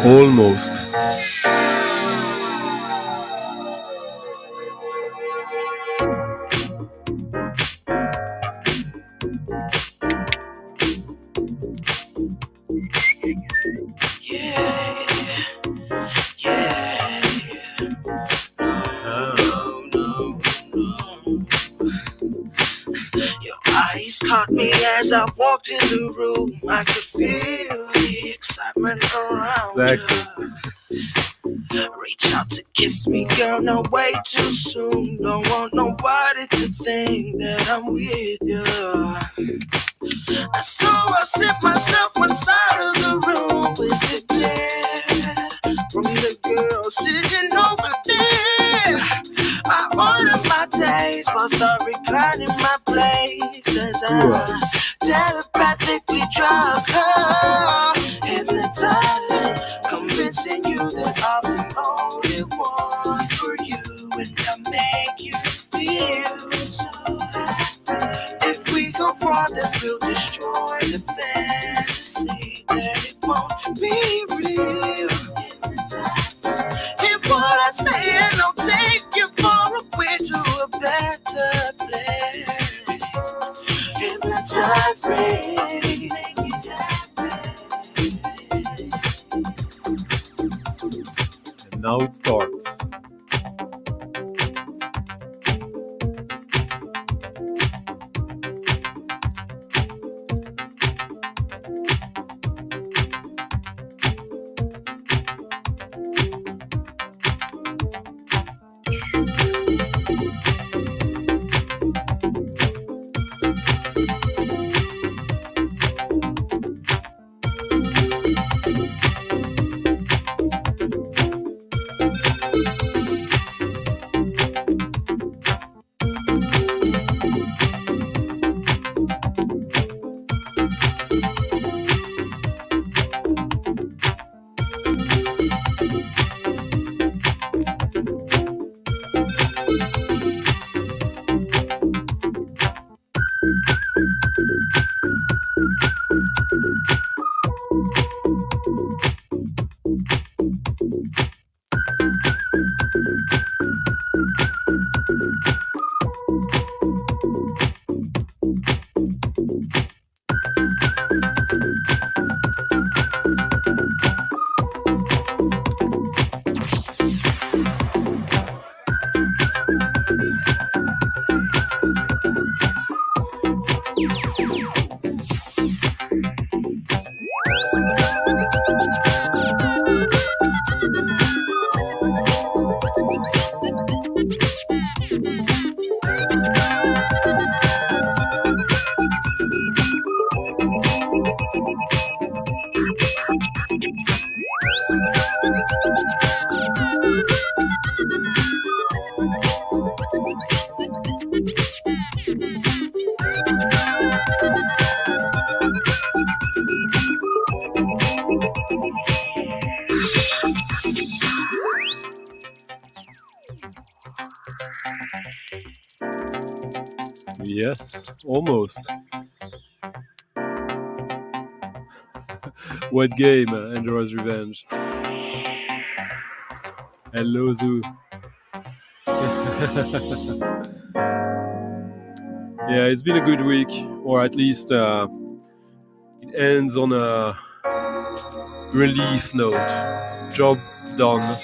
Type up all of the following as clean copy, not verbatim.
Almost. Caught me as I walked in the room. I could feel the excitement around you. Reach out to kiss me, girl, no way too soon. Don't want nobody to think that I'm with you. And so I sit myself inside of the room with the glare from the girl sitting over there. I order my taste, while start reclining my place as I telepathically drug her, hypnotizing, convincing you that I'm the only one for you, and I make you feel so happy. If we go farther, we'll destroy the fantasy that it won't be real. Hear what I say, and I'll take you far away to a better place. Hypnotize me. And now it starts. Yes, almost. What game? Andorra's Revenge. Hello, Zoo. Yeah, it's been a good week, or at least it ends on a relief note. Job done.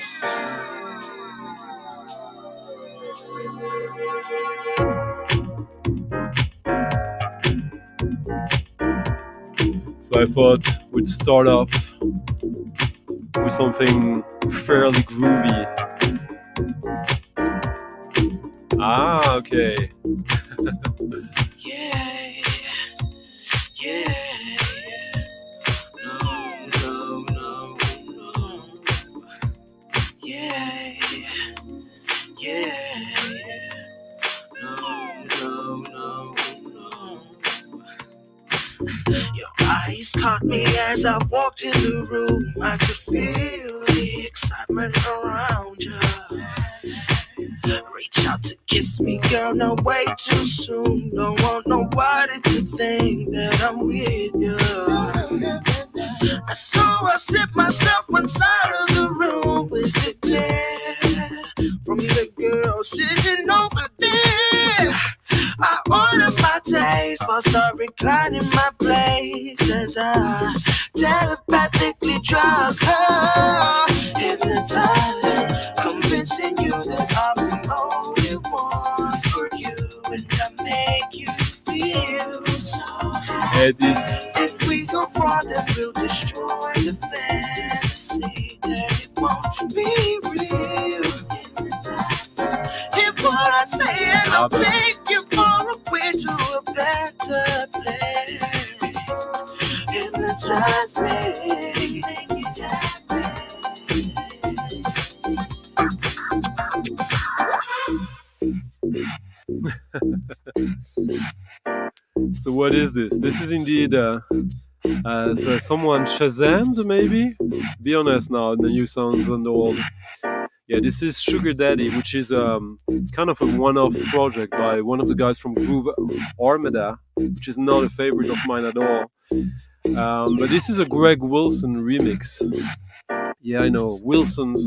So I thought we'd start off with something fairly groovy. Ah, okay. Caught me as I walked in the room. I could feel the excitement around you. Reach out to kiss me, girl, no way too soon. Don't want nobody to think that I'm with you. sit myself one side of the room with the glare from the girl sitting over there. I order my taste, but start reclining my place as I telepathically drug her, hypnotizing, convincing you that I'm the only one for you, and I make you feel so happy. If we go farther, we'll destroy the fantasy that it won't be real. Hear what I say, and I'll take you far away to a better place. Hypnotize me, make it So what is this? This is indeed as someone Shazammed, maybe? Be honest now, the new sounds and the old. Yeah, this is Sugar Daddy, which is kind of a one-off project by one of the guys from Groove Armada, which is not a favorite of mine at all. But this is a Greg Wilson remix. Yeah, I know, Wilson's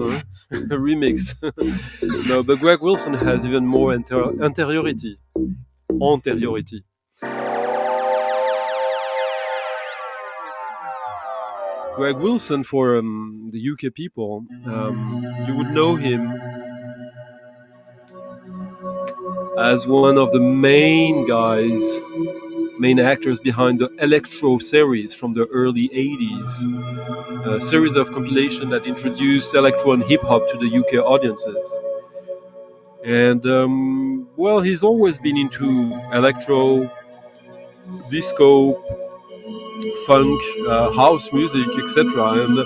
remix. No, but Greg Wilson has even more anteriority. Greg Wilson, for the UK people, you would know him as one of the main actors behind the Electro series from the early 80s, a series of compilation that introduced electro and hip-hop to the UK audiences. And, well, he's always been into electro, disco, funk, house music, etc. And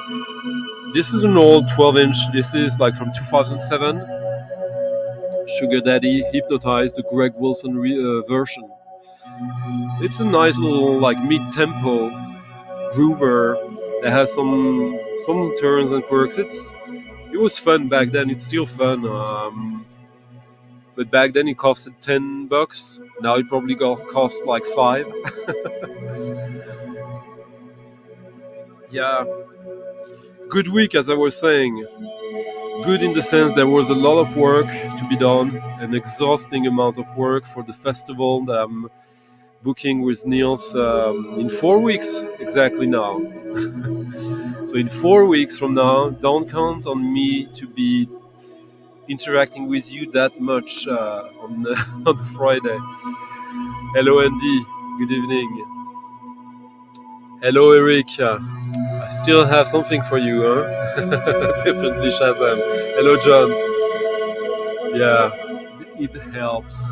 this is an old 12-inch. This is like from 2007. Sugar Daddy Hypnotized, the Greg Wilson version. It's a nice little like mid-tempo groover that has some turns and quirks. It was fun back then. It's still fun. But back then it costed $10. Now it probably cost like $5. Yeah, good week, as I was saying. Good in the sense there was a lot of work to be done, an exhausting amount of work for the festival that I'm booking with Niels in 4 weeks exactly now. So in 4 weeks from now, don't count on me to be interacting with you that much on the Friday. Hello Andy, good evening. Hello Eric. I still have something for you, huh? Definitely Shazam. Hello, John. Yeah, it helps.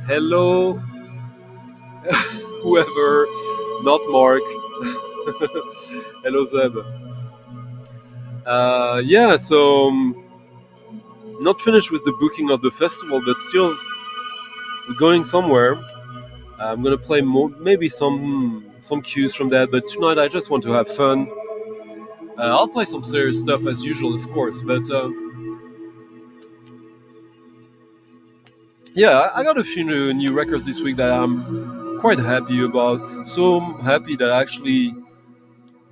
Hello, whoever, not Mark. Hello, Zeb. Yeah, so not finished with the booking of the festival, but still we're going somewhere. I'm gonna play maybe some cues from that, but tonight I just want to have fun. I'll play some serious stuff as usual, of course, but yeah, I got a few new records this week that I'm quite happy about. So happy that I actually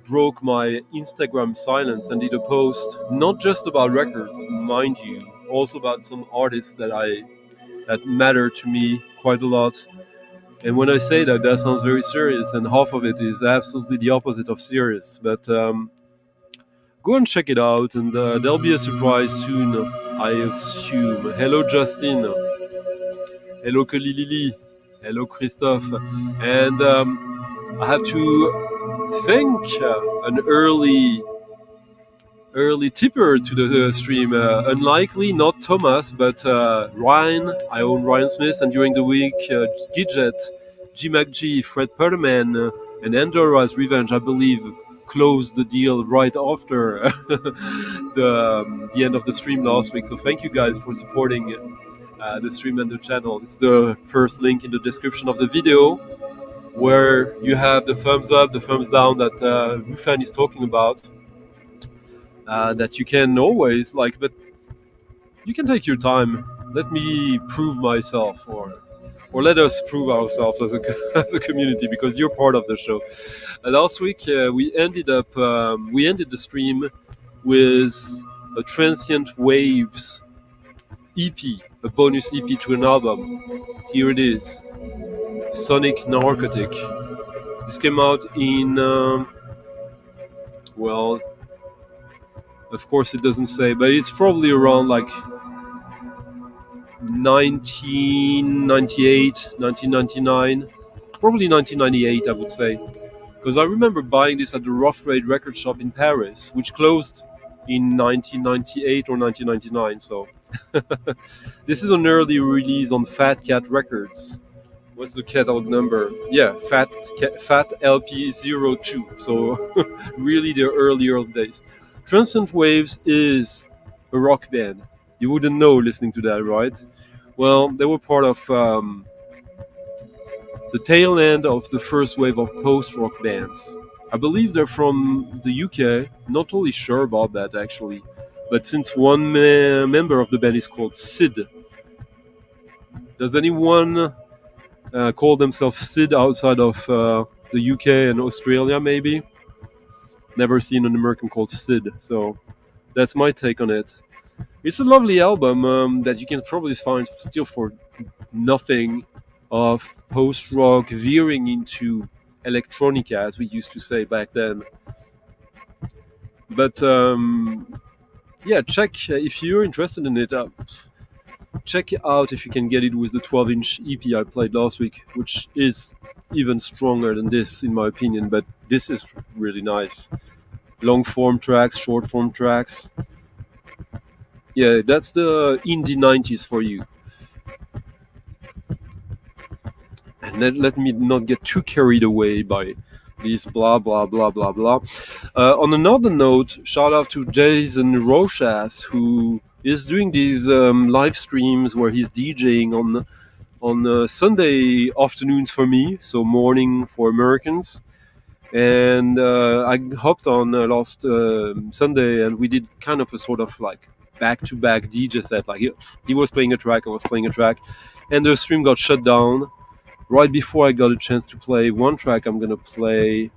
broke my Instagram silence and did a post, not just about records, mind you, also about some artists that matter to me quite a lot. And when I say that, that sounds very serious, and half of it is absolutely the opposite of serious. But go and check it out, and there'll be a surprise soon, I assume. Hello, Justin. Hello, Lili. Hello, Christophe. And I have to thank an early tipper to the stream. Unlikely, not Thomas, but Ryan. I own Ryan Smith, and during the week, Gidget, G McG, Fred Perlman, and Andora's Revenge, I believe, closed the deal right after the end of the stream last week. So thank you guys for supporting the stream and the channel. It's the first link in the description of the video, where you have the thumbs up, the thumbs down that Rufan is talking about. That you can always but you can take your time. Let me prove myself, or or let us prove ourselves as a as a community, because you're part of the show. Last week we ended the stream with a Transient Waves EP, a bonus EP to an album. Here it is, Sonic Narcotic. This came out in well, of course it doesn't say, but it's probably around like 1998, 1999, probably 1998 I would say, because I remember buying this at the Rough Trade record shop in Paris, which closed in 1998 or 1999, so this is an early release on Fat Cat Records. What's the catalog number? Yeah, Fat LP02, so really the early days. Transient Waves is a rock band. You wouldn't know listening to that, right? Well, they were part of the tail end of the first wave of post-rock bands. I believe they're from the UK. Not totally sure about that, actually. But since one member of the band is called Sid, does anyone call themselves Sid outside of the UK and Australia, maybe? Never seen an American called Sid, so that's my take on it. It's a lovely album that you can probably find still for nothing, of post-rock veering into electronica, as we used to say back then. But yeah, check if you're interested in it. Check it out if you can get it with the 12-inch EP I played last week, which is even stronger than this, in my opinion. But this is really nice. Long-form tracks, short-form tracks. Yeah, that's the indie 90s for you. And let me not get too carried away by this blah, blah, blah, blah, blah. On another note, shout out to Jason Rochas, who is doing these live streams where he's DJing on Sunday afternoons for me, so morning for Americans. And I hopped on last Sunday, and we did kind of a sort of like back-to-back DJ set. Like he was playing a track, I was playing a track, and the stream got shut down right before I got a chance to play one track I'm gonna play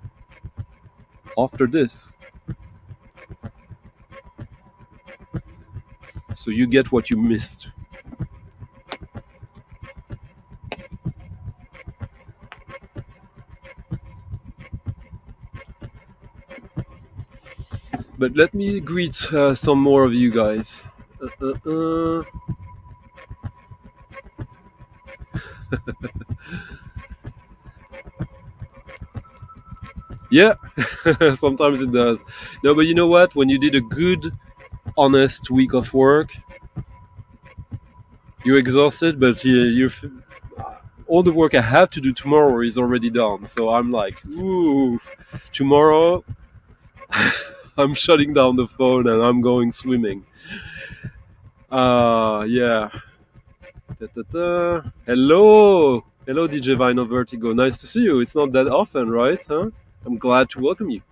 after this. So you get what you missed. But let me greet some more of you guys. Yeah, sometimes it does. No, but you know what? When you did a good, honest week of work, you're exhausted, but you're all the work I have to do tomorrow is already done. So I'm like, ooh, tomorrow I'm shutting down the phone and I'm going swimming. Yeah. Hello, DJ Vinyl Vertigo. Nice to see you. It's not that often, right? Huh? I'm glad to welcome you.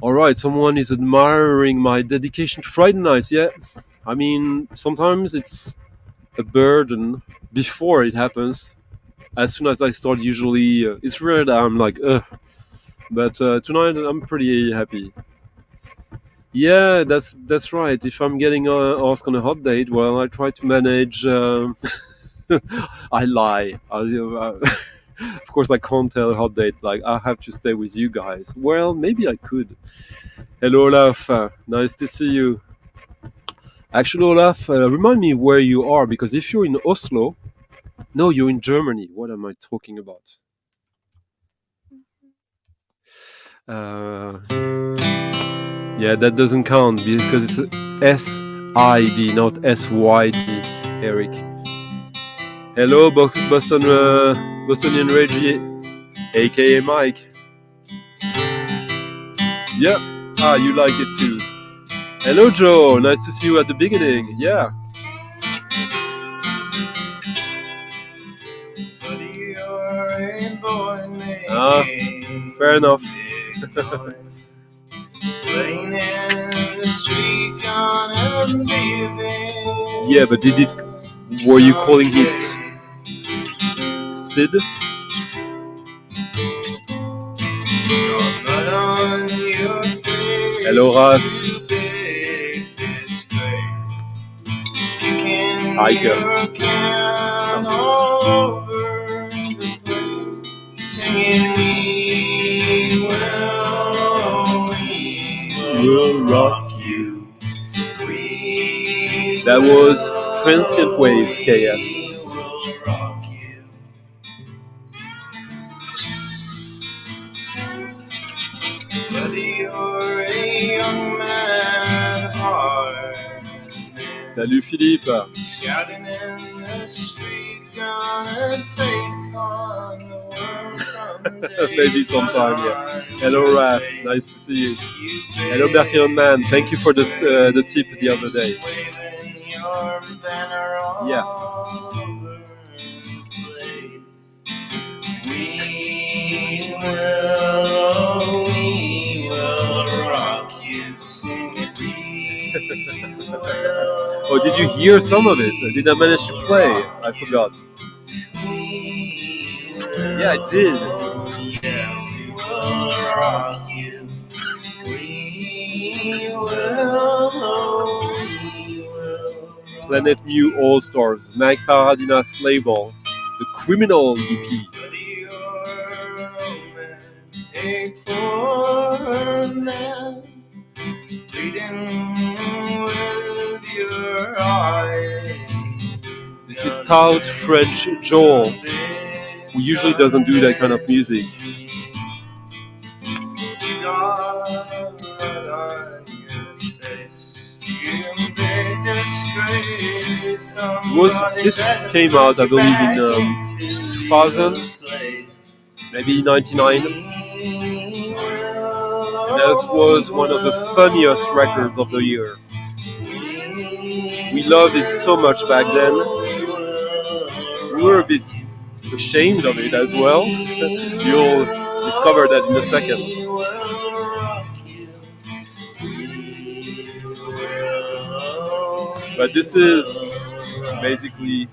All right, someone is admiring my dedication to Friday nights. Yeah, I mean, sometimes it's a burden before it happens. As soon as I start, usually it's rare that I'm like, ugh. But tonight I'm pretty happy. Yeah, that's right. If I'm getting asked on a hot date, well, I try to manage. I lie. Of course, I can't tell a hot date, like, I have to stay with you guys. Well, maybe I could. Hello, Olaf. Nice to see you. Actually, Olaf, remind me where you are, because if you're in Oslo... No, you're in Germany. What am I talking about? Yeah, that doesn't count, because it's S-I-D, not S-Y-D, Eric. Hello, Bostonian Reggie, aka Mike. Yeah, you like it too. Hello, Joe. Nice to see you at the beginning. Yeah. Fair enough. Yeah, but were you calling it Sid. Hello, Rust. Heike. We'll rock you. That was Transient Waves, KS. Salut Philippe. Maybe sometime, yeah. Hello Raph, nice to see you. Hello Berkion Man, thank you for the tip the other day. Yeah. We will rock you, sing it. Oh, did you hear some of it? Did I manage to play? I forgot. Yeah, I did. Planet Mu All Stars, Mag Paradinas label, the Criminal EP. This is stout French Joel, who usually doesn't do that kind of music. This came out, I believe, in 2000, maybe 99. That was one of the funniest records of the year. We loved it so much back then. We were a bit ashamed of it as well. You'll discover that in a second. But this is basically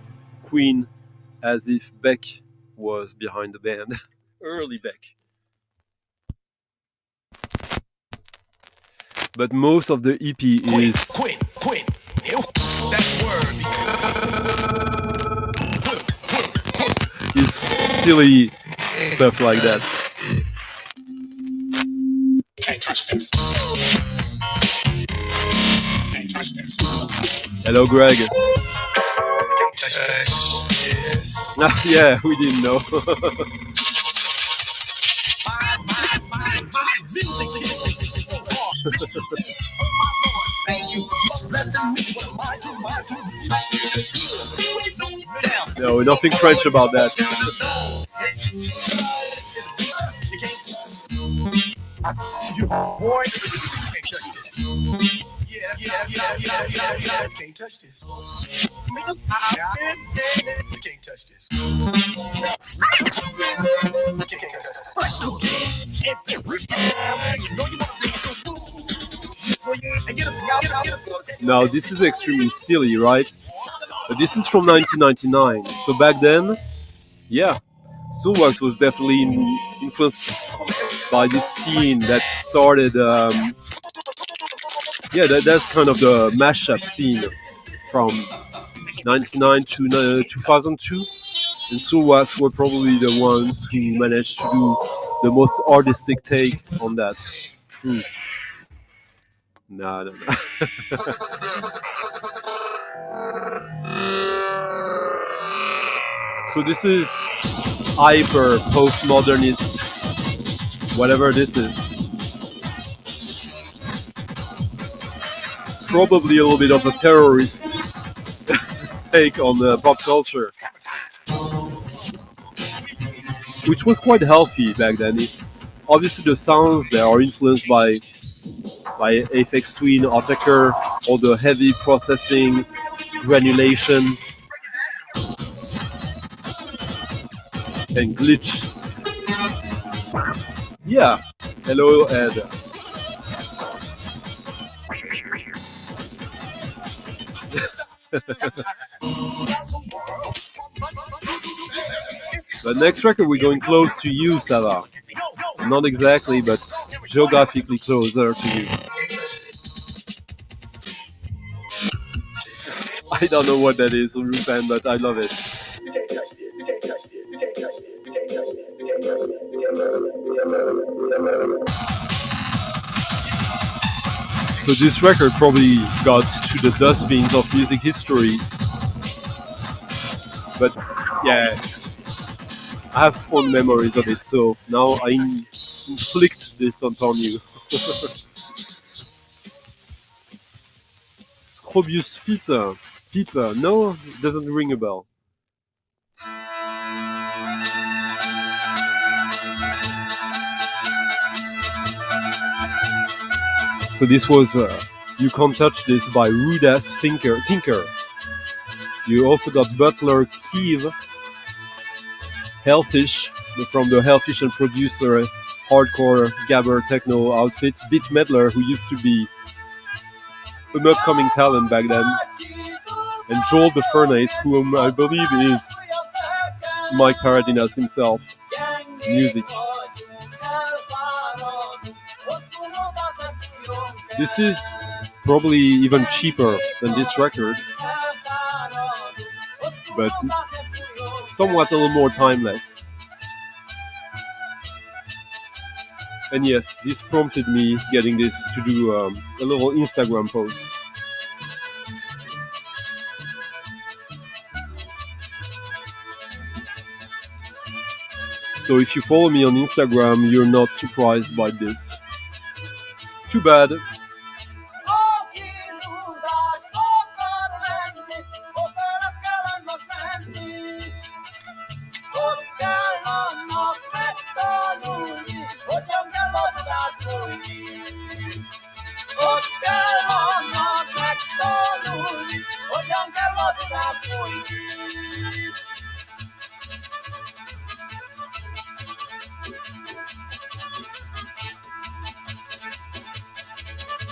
Queen as if Beck was behind the band. Early Beck. But most of the EP is silly stuff like that. Hello, Greg. Yeah, we didn't know. No, nothing French about that. Can't touch this. You can't touch this. Now, this is extremely silly, right? But this is from 1999. So back then, yeah, Soulwax was definitely influenced by this scene that started. That's kind of the mashup scene from 99 to 2002. And Soulwax were probably the ones who managed to do the most artistic take on that. No. So this is hyper postmodernist, whatever this is. Probably a little bit of a terrorist take on the pop culture, which was quite healthy back then. Obviously, the sounds there are influenced by Aphex Twin, Autechre, all the heavy processing, granulation, and glitch. Yeah. Hello, Ed. The next record, we're going close to you, Sava. Not exactly, but geographically closer to you. I don't know what that is, Ruben, but I love it. So this record probably got to the dustbins of music history. But yeah, I have fond memories of it, so now I inflict this upon you. Scrobius Pipe, no, it doesn't ring a bell. So this was You Can't Touch This by Rude Ass Tinker. You also got Butler Keeve, Hellfish, from the Hellfish and producer hardcore gabber techno outfit, Beat Meddler, who used to be an upcoming talent back then, and Joel the Furnace, whom I believe is Mike Paradinas himself. Music. This is probably even cheaper than this record, but somewhat a little more timeless. And yes, this prompted me getting this to do a little Instagram post. So if you follow me on Instagram, you're not surprised by this. Too bad.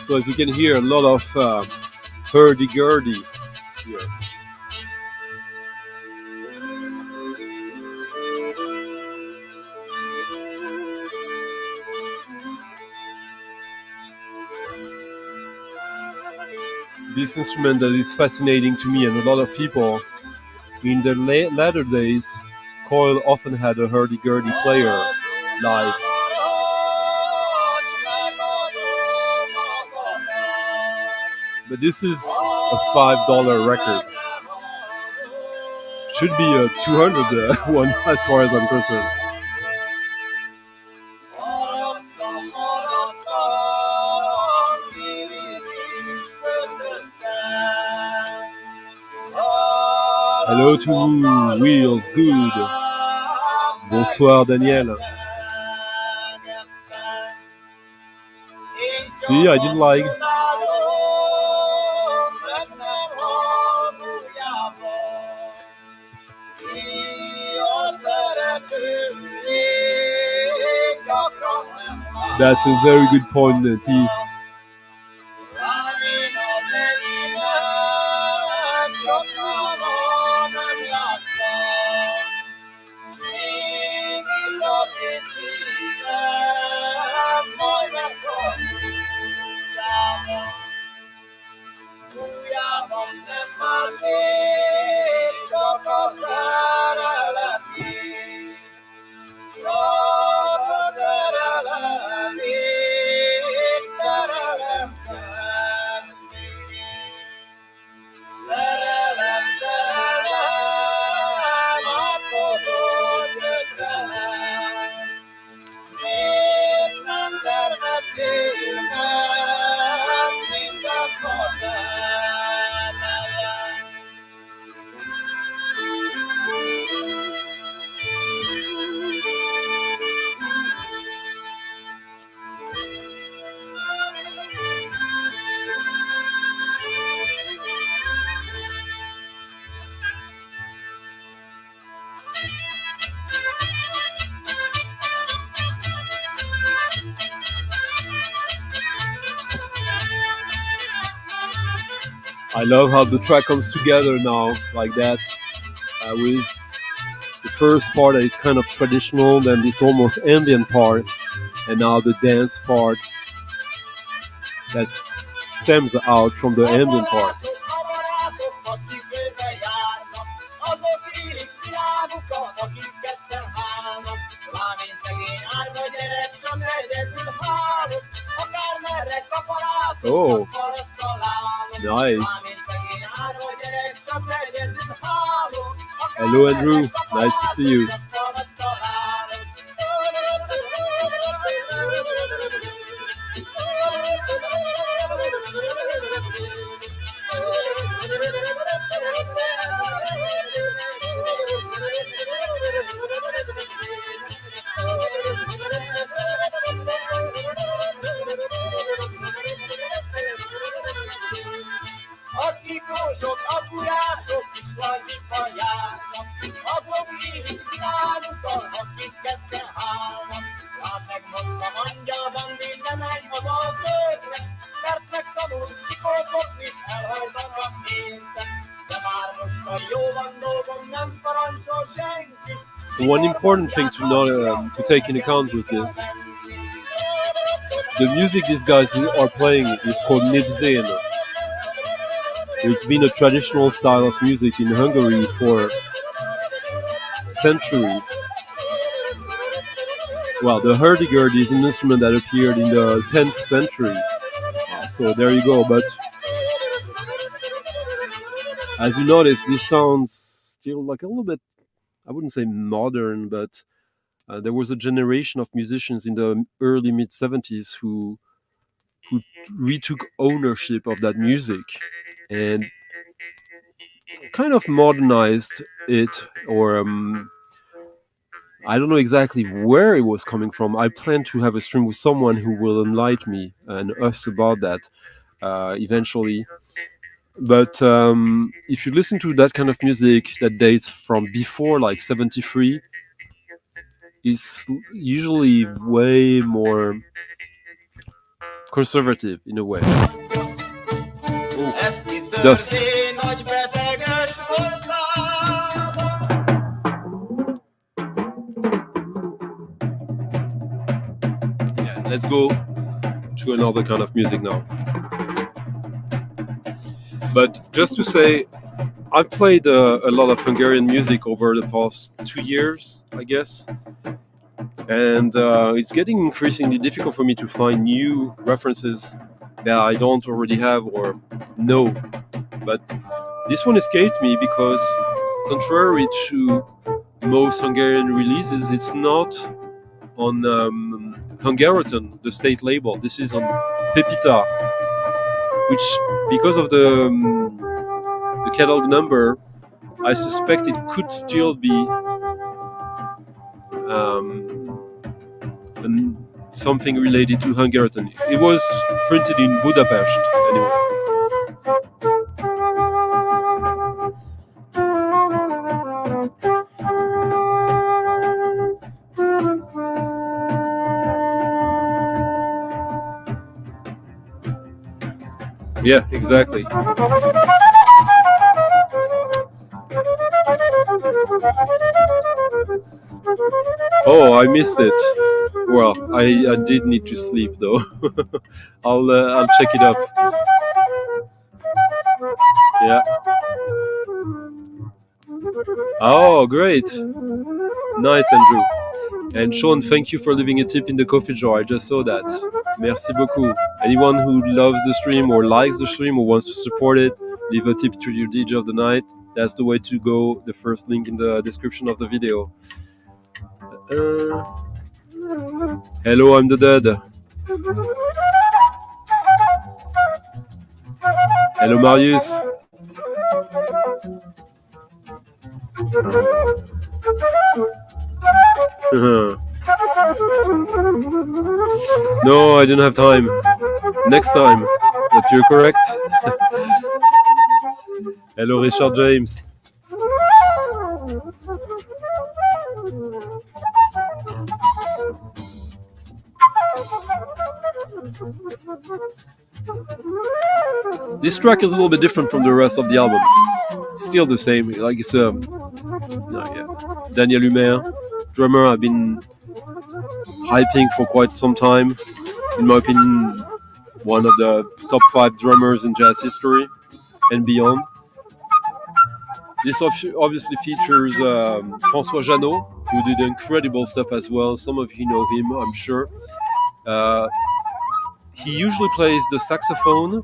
So as you can hear, a lot of hurdy-gurdy here. This instrument that is fascinating to me and a lot of people. In the latter days, Coil often had a hurdy-gurdy player live. But this is a $5 record. Should be a $200 one as far as I'm concerned. Hello to Wheels Good. Bonsoir Daniel. See, I didn't like. That's a very good point, Tis. I love how the track comes together now, like that, with the first part that is kind of traditional, then this almost ambient part, and now the dance part that stems out from the ambient part. Oh, nice. Hello, Andrew. Nice to see you. One important thing to take into account with this, the music these guys are playing is called népzene. It's been a traditional style of music in Hungary for centuries. Well, the hurdy-gurdy is an instrument that appeared in the 10th century. So there you go. But as you notice, this sounds still like a little bit, I wouldn't say modern, but there was a generation of musicians in the early mid-70s who retook ownership of that music and kind of modernized it, or I don't know exactly where it was coming from. I plan to have a stream with someone who will enlighten me and us about that eventually. But if you listen to that kind of music that dates from before like 73, it's usually way more conservative in a way. Ooh, dust. Yeah, let's go to another kind of music now. But just to say, I've played a lot of Hungarian music over the past 2 years, I guess. And it's getting increasingly difficult for me to find new references that I don't already have or know. But this one escaped me because, contrary to most Hungarian releases, it's not on Hungaroton, the state label. This is on Pepita, which, because of the catalog number, I suspect it could still be something related to Hungaroton. It was printed in Budapest, anyway. Yeah, exactly. Oh, I missed it. Well, I did need to sleep though. I'll check it up. Yeah. Oh, great. Nice, Andrew. And Sean, thank you for leaving a tip in the coffee jar. I just saw that. Merci beaucoup. Anyone who loves the stream or likes the stream or wants to support it, leave a tip to your DJ of the night. That's the way to go. The first link in the description of the video. Hello, I'm the Dead. Hello, Marius. No, I didn't have time. Next time. But you're correct. Hello, Ryszard James. This track is a little bit different from the rest of the album. It's still the same, like it's no, yeah. Daniel Humair, drummer I've been hyping for quite some time. In my opinion, one of the top 5 drummers in jazz history and beyond. This obviously features François Jeannot, who did incredible stuff as well. Some of you know him, I'm sure. He usually plays the saxophone,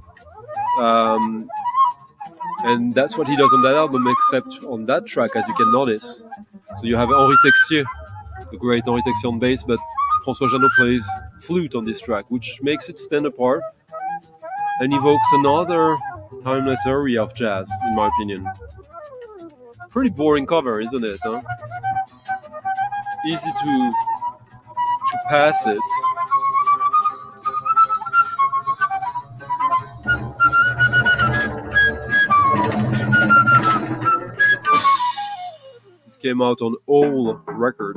and that's what he does on that album, except on that track, as you can notice. So you have Henri Texier, the great Henri Texier on bass, but François Jeannot plays flute on this track, which makes it stand apart and evokes another timeless area of jazz, in my opinion. Pretty boring cover, isn't it? Huh? Easy to pass it. This came out on All Record,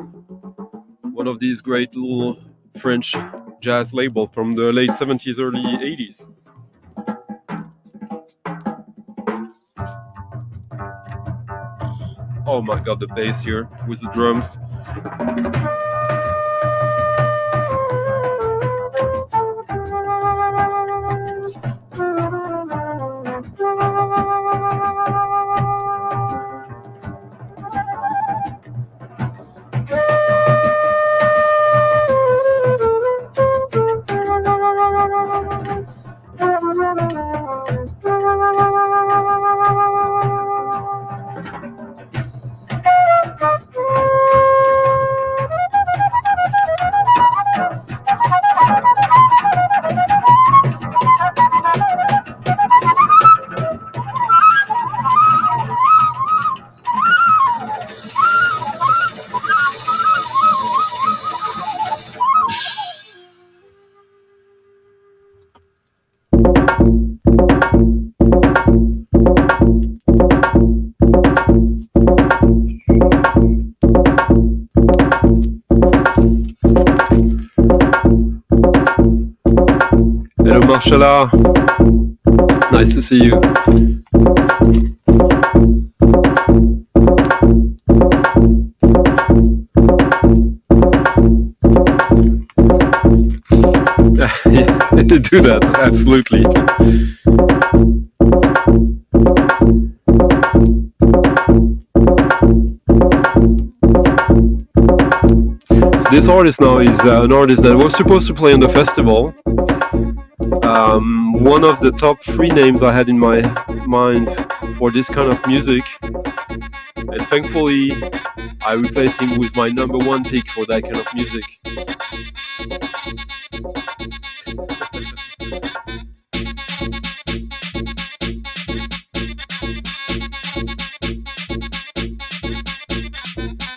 one of these great little French jazz labels from the late 70s, early 80s. Oh my god, the bass here with the drums. Marshala, nice to see you. Do that, absolutely. So this artist now is an artist that was supposed to play on the festival. One of the top 3 names I had in my mind for this kind of music, and thankfully I replaced him with my number 1 pick for that kind of music.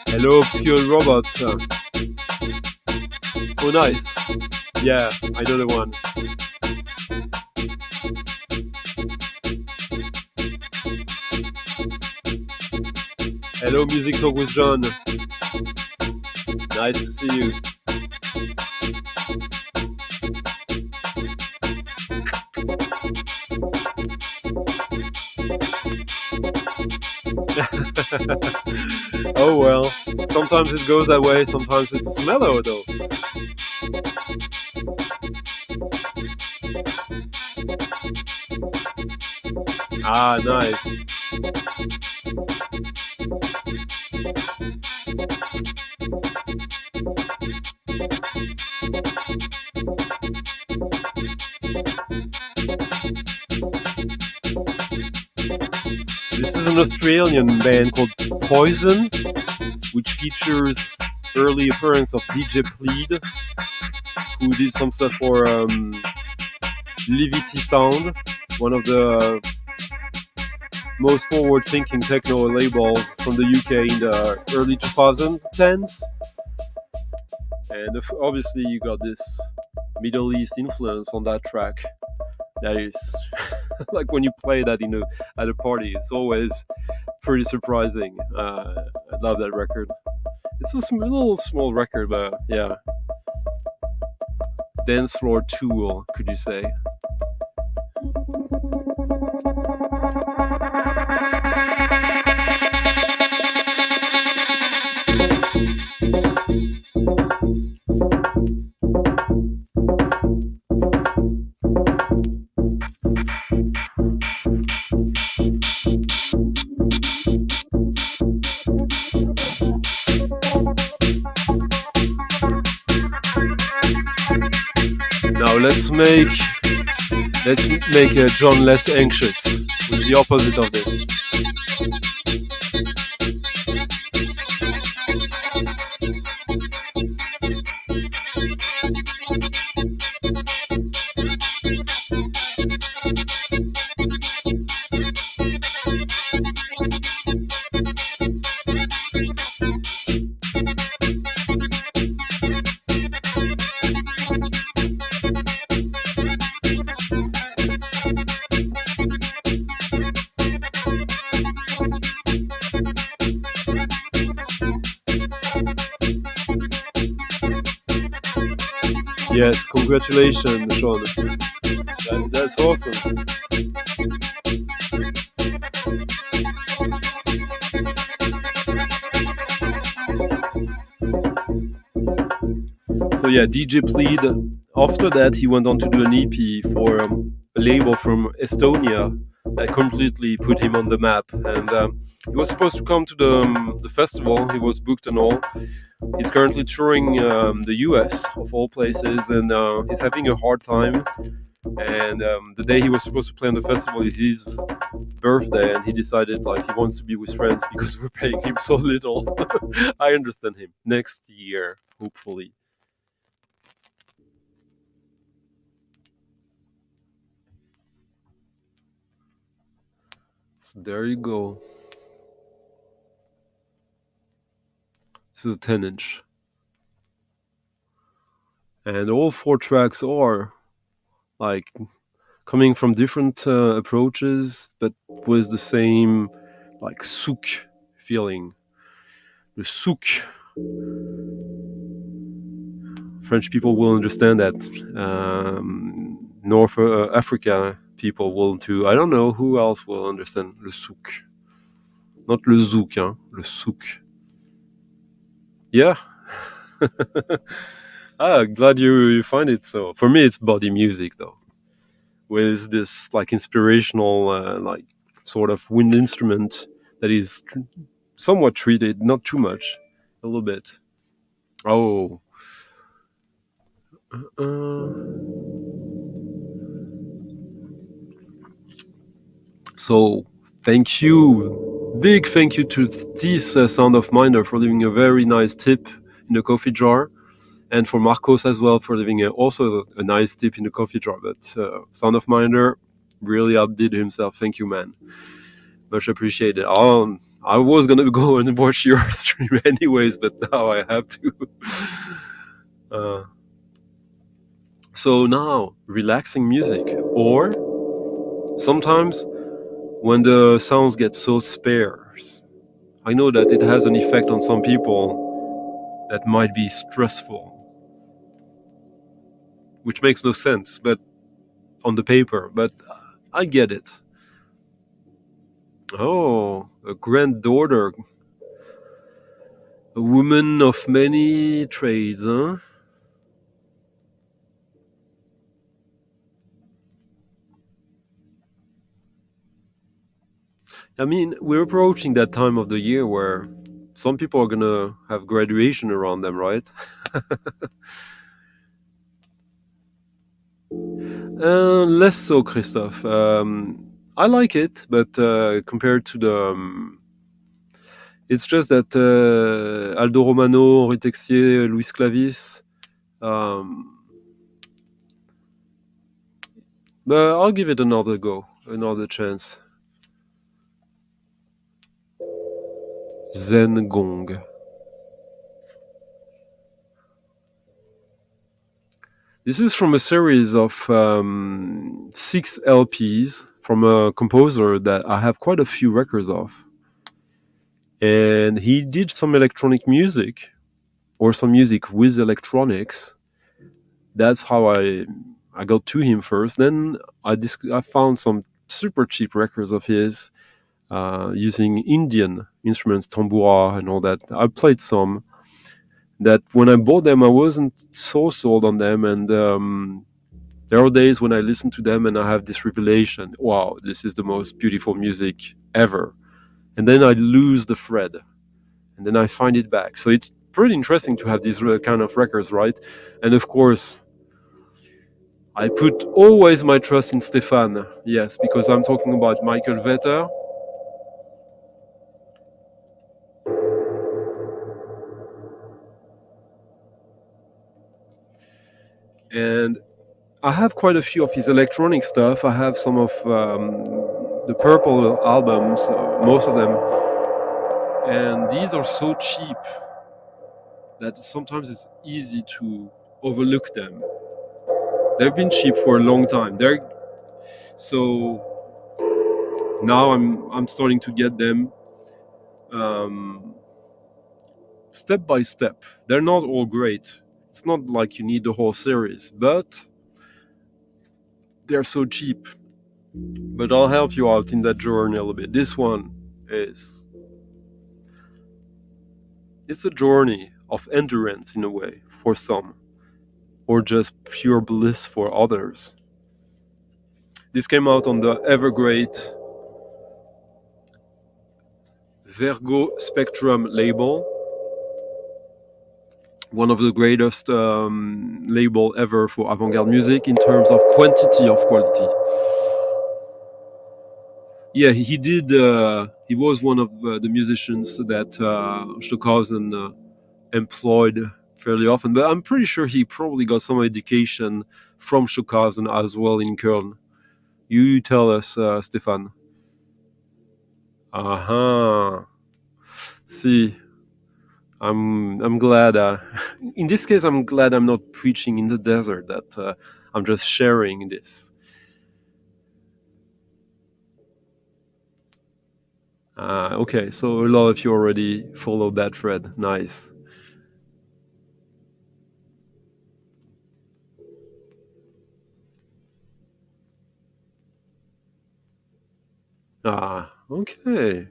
Hello, Obscure Robot. Oh, nice. Yeah, I know the one. Hello, Music Talk with John. Nice to see you. Oh well, sometimes it goes that way, sometimes it's mellow though. Ah, nice. This is an Australian band called Poison, which features early appearance of DJ Plead, who did some stuff for Levity Sound, one of the most forward-thinking techno labels from the UK in the early 2010s. And obviously you got this Middle East influence on that track. That is like when you play that at a party, it's always pretty surprising. I love that record. It's a little small record, but yeah. Dance floor tool, could you say? Now let's make John less anxious with the opposite of this. Yes, congratulations, Sean. That's awesome. So yeah, DJ Plead. After that, he went on to do an EP for a label from Estonia that completely put him on the map. And he was supposed to come to the festival. He was booked and all. He's currently touring the US, of all places, and he's having a hard time. And the day he was supposed to play on the festival is his birthday, and he decided like he wants to be with friends because we're paying him so little. I understand him. Next year, hopefully. So there you go. This is a 10-inch. And all 4 tracks are like coming from different approaches, but with the same like souk feeling. The souk. French people will understand that. North Africa people will too. I don't know who else will understand le souk. Not le zouk, hein, le souk. Yeah. Glad you find it so. For me, it's body music though, with this like inspirational, like sort of wind instrument that is somewhat treated, not too much, a little bit. Oh. So thank you, big thank you to this Sound of Minder for leaving a very nice tip in the coffee jar, and for Marcos as well for leaving also a nice tip in the coffee jar. But Sound of Minder really outdid himself. Thank you, man. Much appreciated. I was gonna go and watch your stream anyways, but now I have to. So now, relaxing music, or sometimes when the sounds get so sparse. I know that it has an effect on some people that might be stressful, which makes no sense, but on the paper, but I get it. Oh, a granddaughter, a woman of many trades, huh? I mean, we're approaching that time of the year where some people are gonna have graduation around them, right? Less so, Christophe. I like it, but compared to the... it's just that Aldo Romano, Henri Texier, Luis Clavis... but I'll give it another go, another chance. Zen Gong. This is from a series of 6 LPs from a composer that I have quite a few records of. And he did some electronic music, or some music with electronics. That's how I got to him first. Then I found some super cheap records of his, using Indian instruments, tambura and all that. I played some that when I bought them, I wasn't so sold on them. And there are days when I listen to them and I have this revelation, wow, this is the most beautiful music ever. And then I lose the thread and then I find it back. So it's pretty interesting to have these kind of records, right? And of course, I put always my trust in Stefan, yes, because I'm talking about Michael Vetter. And I have quite a few of his electronic stuff. I have some of the Purple albums, most of them. And these are so cheap that sometimes it's easy to overlook them. They've been cheap for a long time. So now I'm starting to get them step by step. They're not all great. It's not like you need the whole series, but they're so cheap. But I'll help you out in that journey a little bit. This one it's a journey of endurance in a way for some, or just pure bliss for others. This came out on the ever great Vergo Spectrum label, one of the greatest label ever for avant-garde music in terms of quantity of quality. Yeah, he did. He was one of the musicians that Stockhausen employed fairly often, but I'm pretty sure he probably got some education from Stockhausen as well in Köln. You tell us, Stefan. See, I'm glad. In this case, I'm glad I'm not preaching in the desert. That I'm just sharing this. Okay, so a lot of you already followed that thread. Nice. Okay.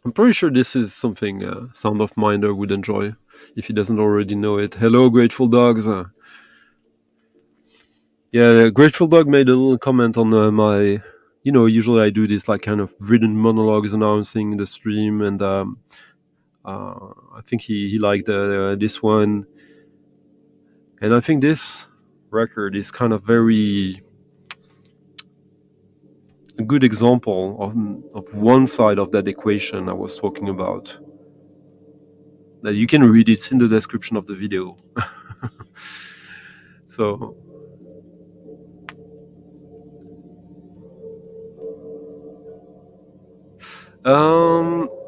I'm pretty sure this is something Sound of Minder would enjoy, if he doesn't already know it. Hello, Grateful Dogs. Yeah, Grateful Dog made a little comment on my... usually I do this like kind of written monologues announcing the stream, and I think he liked this one. And I think this record is kind of very... a good example of one side of that equation I was talking about. That you can read it in the description of the video. So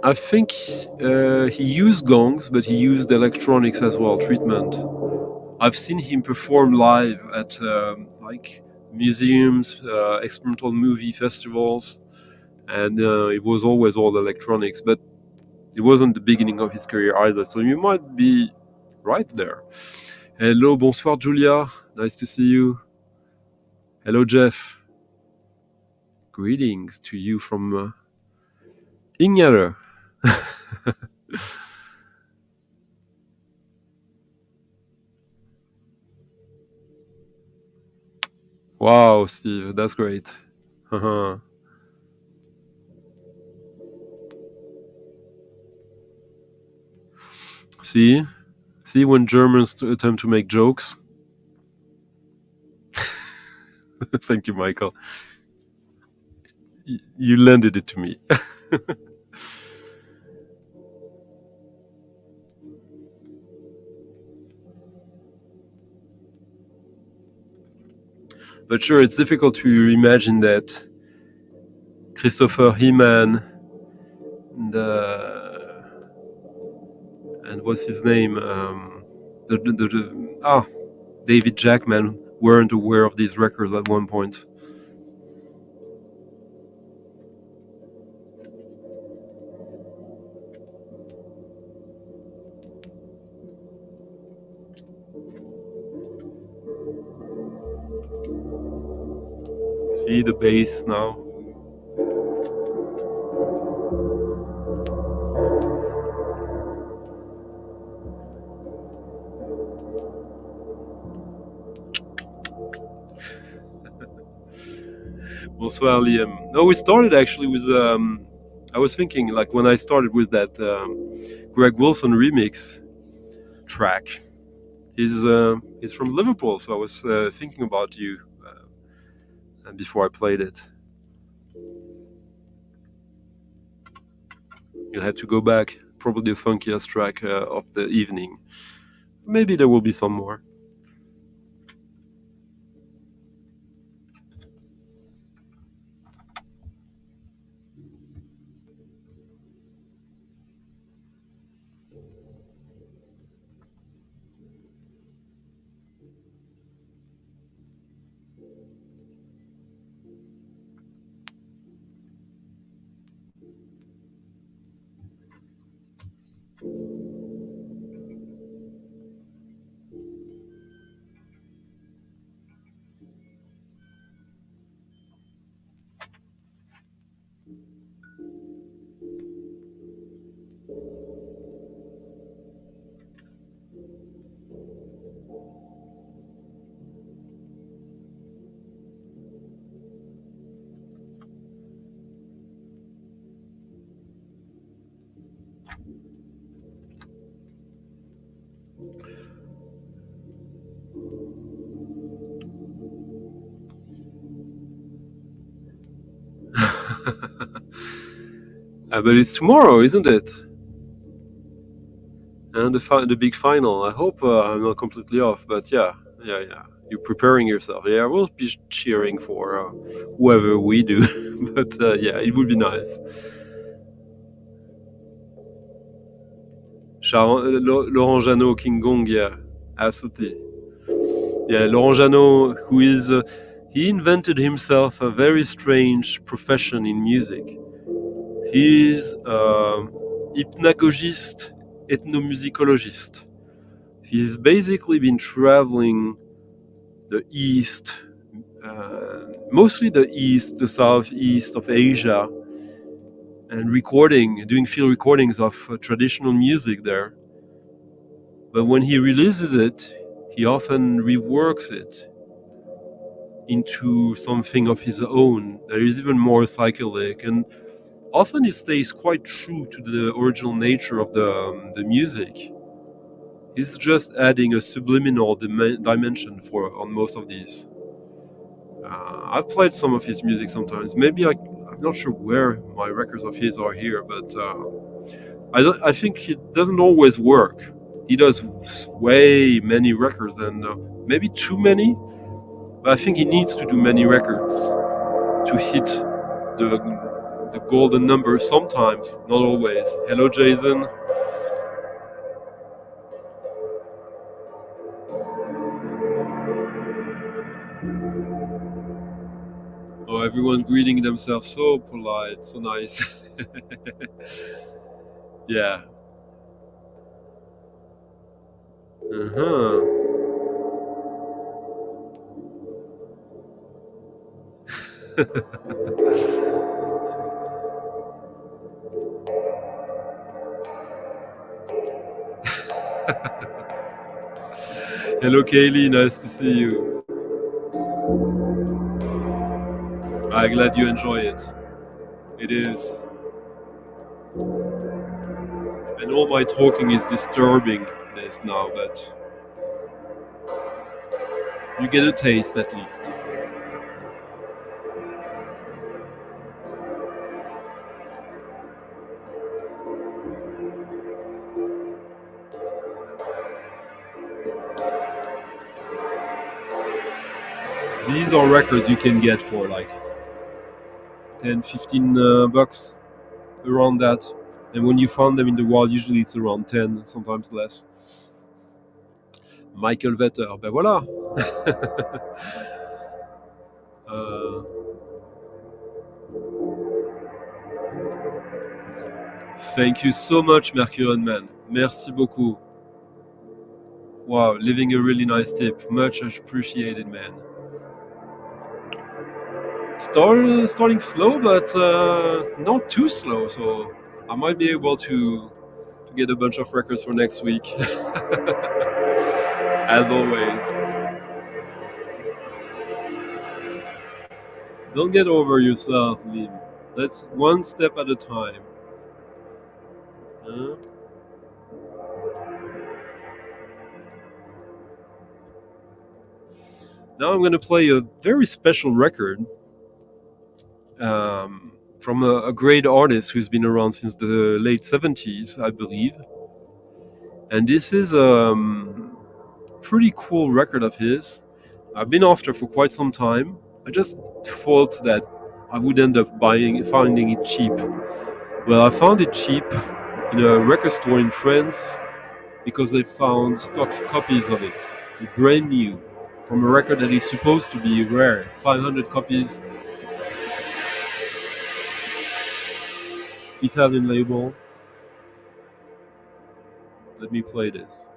I think he used gongs, but he used electronics as well, treatment. I've seen him perform live at like museums, experimental movie festivals, and it was always all electronics, but it wasn't the beginning of his career either, so you might be right there. Hello, bonsoir Julia, nice to see you. Hello Jeff, greetings to you from Ingere. Wow, Steve, that's great. See when Germans attempt to make jokes. Thank you, Michael. You lended it to me. But sure, it's difficult to imagine that Christopher Heeman and what's his name? David Jackman weren't aware of these records at one point. See the bass now. Bonsoir, Liam. No, we started actually with I was thinking, like, when I started with that Greg Wilson remix track, he's from Liverpool, so I was thinking about you before I played it. You had to go back, probably the funkiest track of the evening. Maybe there will be some more. But it's tomorrow, isn't it? And the big final. I hope I'm not completely off, but yeah. You're preparing yourself. Yeah, we'll be cheering for whoever we do. But yeah, it would be nice. Laurent Jeannot, King Gong, yeah, absolutely. Yeah, Laurent Jeannot, who is... he invented himself a very strange profession in music. He's hypnagogist, ethnomusicologist. He's basically been traveling the East, mostly the East, the Southeast of Asia, and doing field recordings of traditional music there. But when he releases it, he often reworks it into something of his own that is even more psychedelic, and often he stays quite true to the original nature of the music. He's just adding a subliminal dimension on most of these. I've played some of his music sometimes. Maybe I'm not sure where my records of his are here, but I think it doesn't always work. He does way many records, and maybe too many. But I think he needs to do many records to hit the golden number sometimes, not always. Hello, Jason. Oh, everyone greeting themselves, so polite, so nice. Yeah. Hello, Kaylee, nice to see you. I'm glad you enjoy it. It is. And all my talking is disturbing this now, but you get a taste at least. These are records you can get for like 10, 15 bucks, around that. And when you find them in the wild, usually it's around 10, sometimes less. Michael Vetter, ben voilà. Thank you so much, Mercury Man. Merci beaucoup. Wow, leaving a really nice tip. Much appreciated, man. Starting slow, but not too slow, so I might be able to get a bunch of records for next week. As always. Don't get over yourself, Lim. Let's one step at a time. Now I'm going to play a very special record from a great artist who's been around since the late 70s, I believe. And this is a pretty cool record of his. I've been after for quite some time. I just thought that I would end up finding it cheap. Well, I found it cheap in a record store in France because they found stock copies of it, brand new, from a record that is supposed to be rare, 500 copies, Italian label. Let me play this.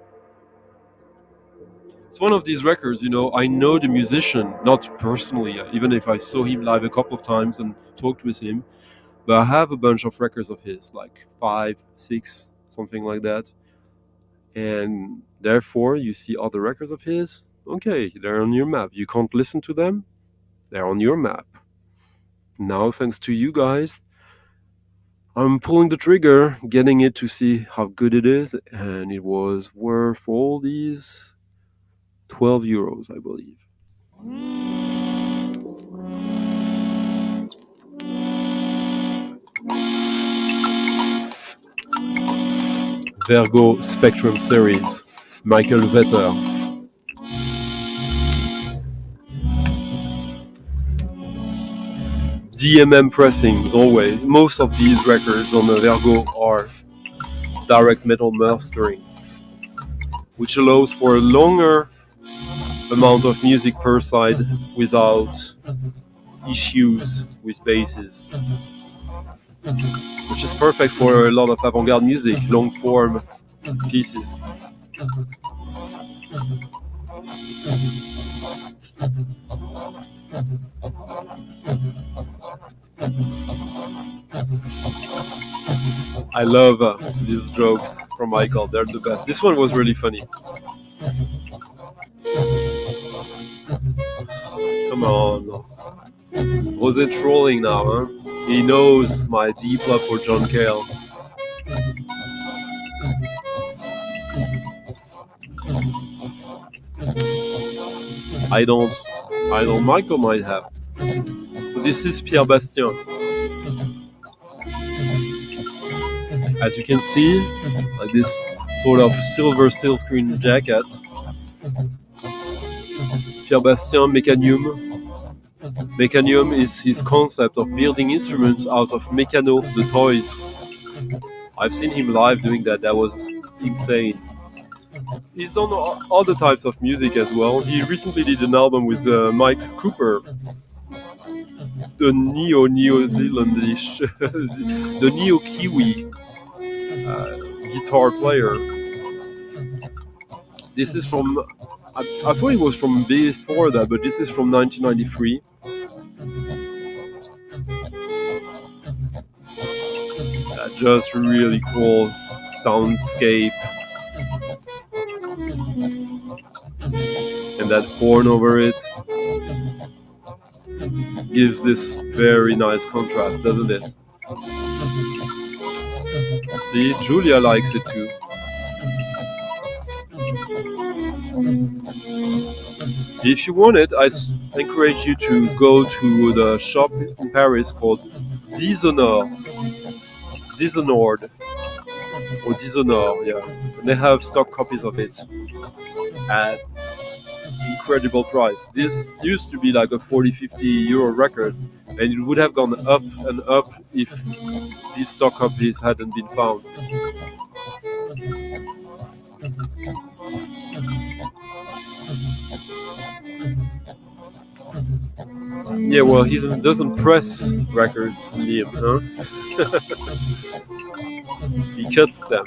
It's one of these records, I know the musician, not personally, even if I saw him live a couple of times and talked with him, but I have a bunch of records of his, like 5, 6, something like that. And therefore, you see other records of his, okay, they're on your map. You can't listen to them, they're on your map. Now, thanks to you guys, I'm pulling the trigger, getting it to see how good it is, and it was worth all these 12 euros, I believe. Vergo Spectrum Series, Michael Vetter. DMM pressings, always. Most of these records on the Vergo are direct metal mastering, which allows for a longer amount of music per side without issues with basses, which is perfect for a lot of avant-garde music, long form pieces. I love these jokes from Michael, they're the best. This one was really funny. Come on. Was it trolling now, huh? He knows my deep love for Jankel. I don't. Michael might have. So this is Pierre Bastien. As you can see, like this sort of silver steel screen jacket. Pierre Bastien Mechanium. Mechanium is his concept of building instruments out of Mechano, the toys. I've seen him live doing that. That was insane. He's done other types of music as well. He recently did an album with Mike Cooper, the Neo-Zealandish, the Neo-Kiwi guitar player. This is from, I thought it was from before that, but this is from 1993. Just really cool soundscape. And that horn over it gives this very nice contrast, doesn't it? See, Julia likes it too. If you want it, I encourage you to go to the shop in Paris called Dishonored, or Dishonored, yeah. And they have stock copies of it at incredible price. This used to be like a 40-50 euro record, and it would have gone up and up if these stock copies hadn't been found. Yeah, well, he doesn't press records, Liam, huh? He cuts them.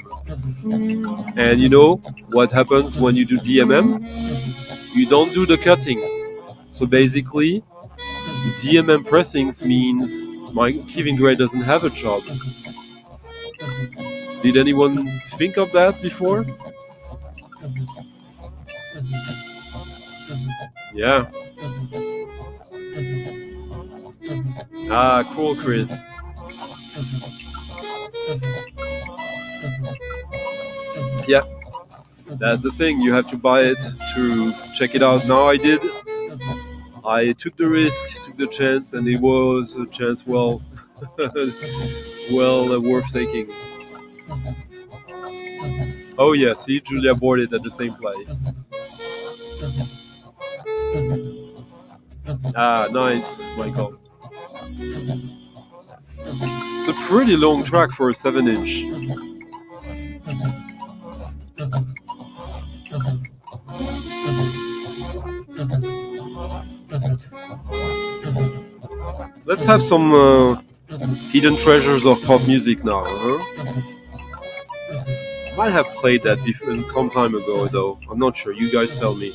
And you know what happens when you do DMM? You don't do the cutting. So basically, DMM pressings means Kevin Gray doesn't have a job. Did anyone think of that before? Yeah. Ah, cool, Chris. Yeah, that's the thing. You have to buy it to check it out. Now I did. I took the risk, took the chance, and it was a chance well, worth taking. Oh yeah, see, Julia bought it at the same place. Ah, nice, Michael. It's a pretty long track for a 7-inch. Let's have some hidden treasures of pop music now, huh? Might have played that some time ago, though. I'm not sure. You guys tell me.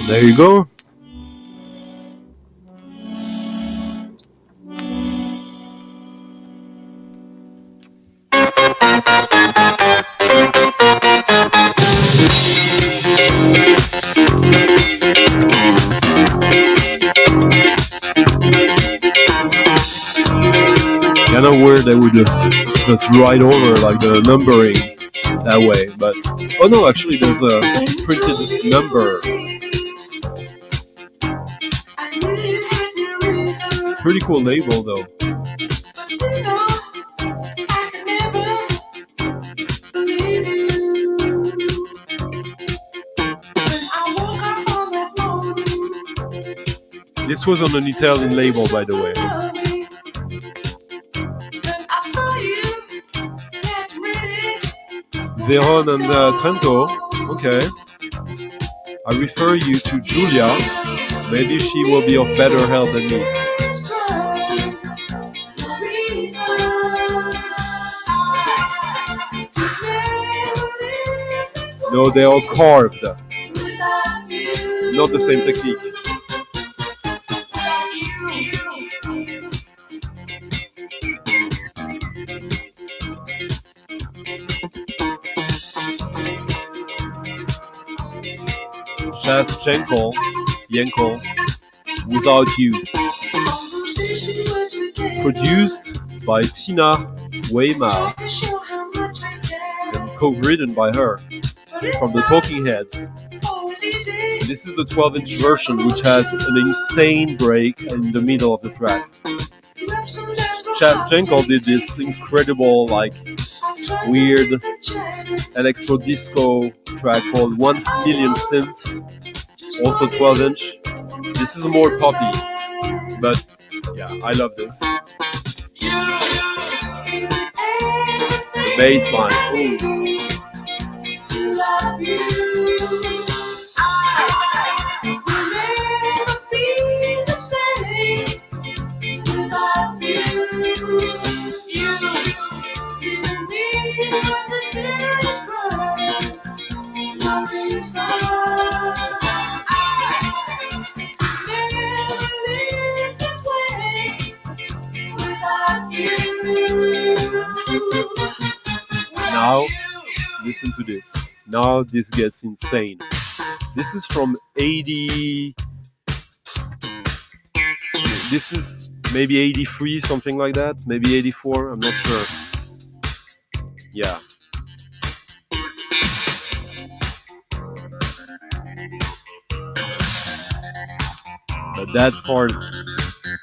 There you go. Kind of weird they would just write over like the numbering that way, but oh no, actually there's a printed number. Pretty cool label though. This was on an Italian label, by the way. Veron and Trento. Okay. I refer you to Julia. Maybe she will be of better health than me. No, they are carved. Not the same technique. Chaz Jankel, Without You. Produced by Tina Weymouth and co-written by her from the Talking Heads. This is the 12-inch version, which has an insane break in the middle of the track. Chaz Jankel did this incredible, like, weird electro disco track called 1 Million Synths, also 12-inch. This is more poppy, but yeah, I love this. The bass line, ooh. Now, listen to this. Now this gets insane. This is from 80... This is maybe 83, something like that. Maybe 84, I'm not sure. Yeah. But that part...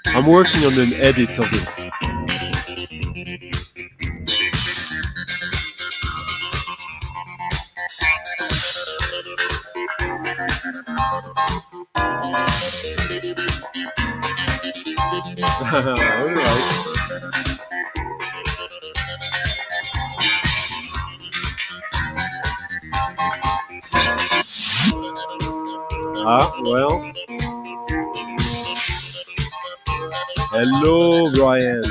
I'm working on an edit of this. All right. Well. Hello, Brian.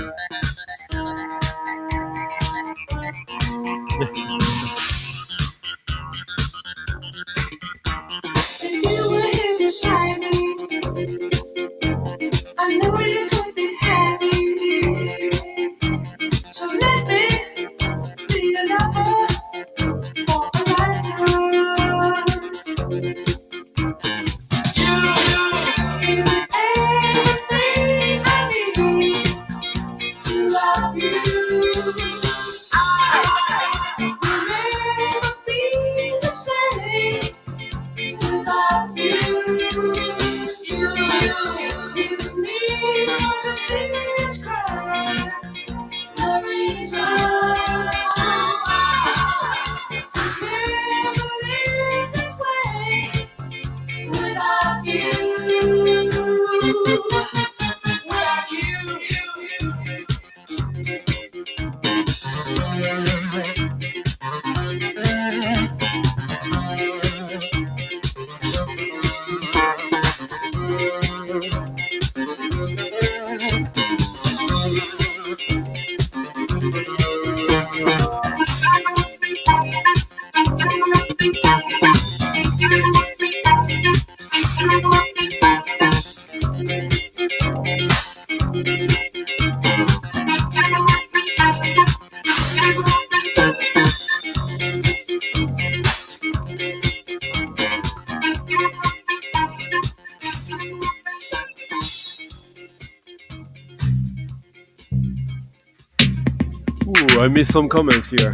Ooh, I missed some comments here.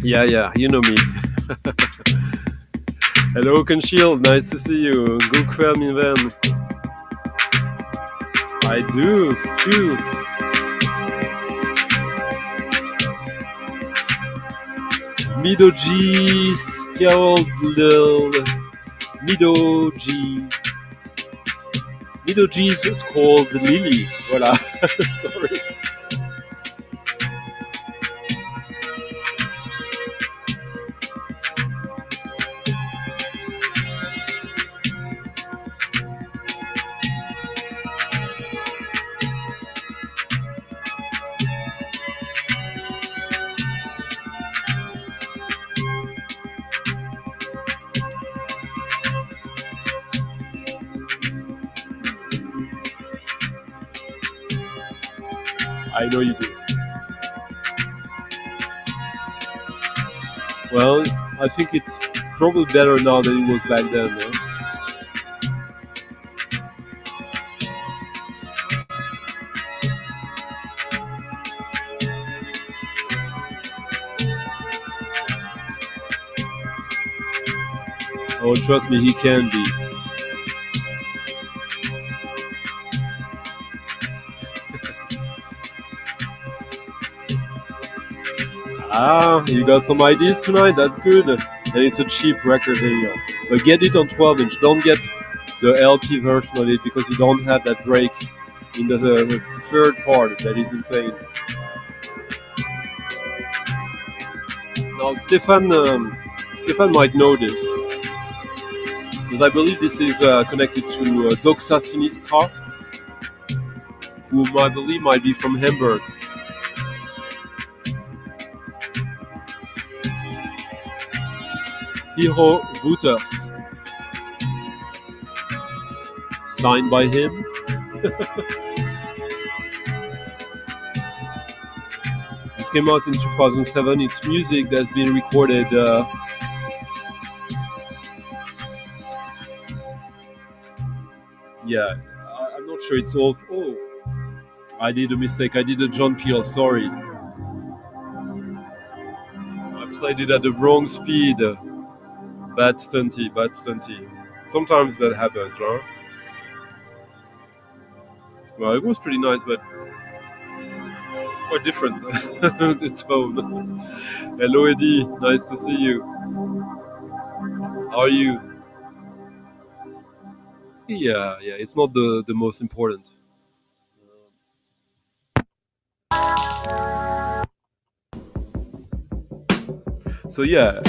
Yeah, you know me. Hello, Conshield, nice to see you. God kväll, min vän. I do, too. Midoji, Midoji is called Lily. Voilà. Sorry. I know you do. Well, I think it's probably better now than it was back then, no? Oh, trust me, he can be. You got some ideas tonight? That's good. And it's a cheap record here. But get it on 12-inch. Don't get the LP version of it because you don't have that break in the third part. That is insane. Now, Stefan might know this. Because I believe this is connected to Doxa Sinistra, whom I believe might be from Hamburg. Hero Wouters. Signed by him. This came out in 2007. It's music that's been recorded yeah, I'm not sure it's all. Oh, I did a mistake. I did a John Peel. Sorry. I played it at the wrong speed. Bad stunty. Sometimes that happens, right? Well, it was pretty nice, but it's quite different, the tone. Hello, Eddie. Nice to see you. How are you? Yeah. It's not the most important. So yeah,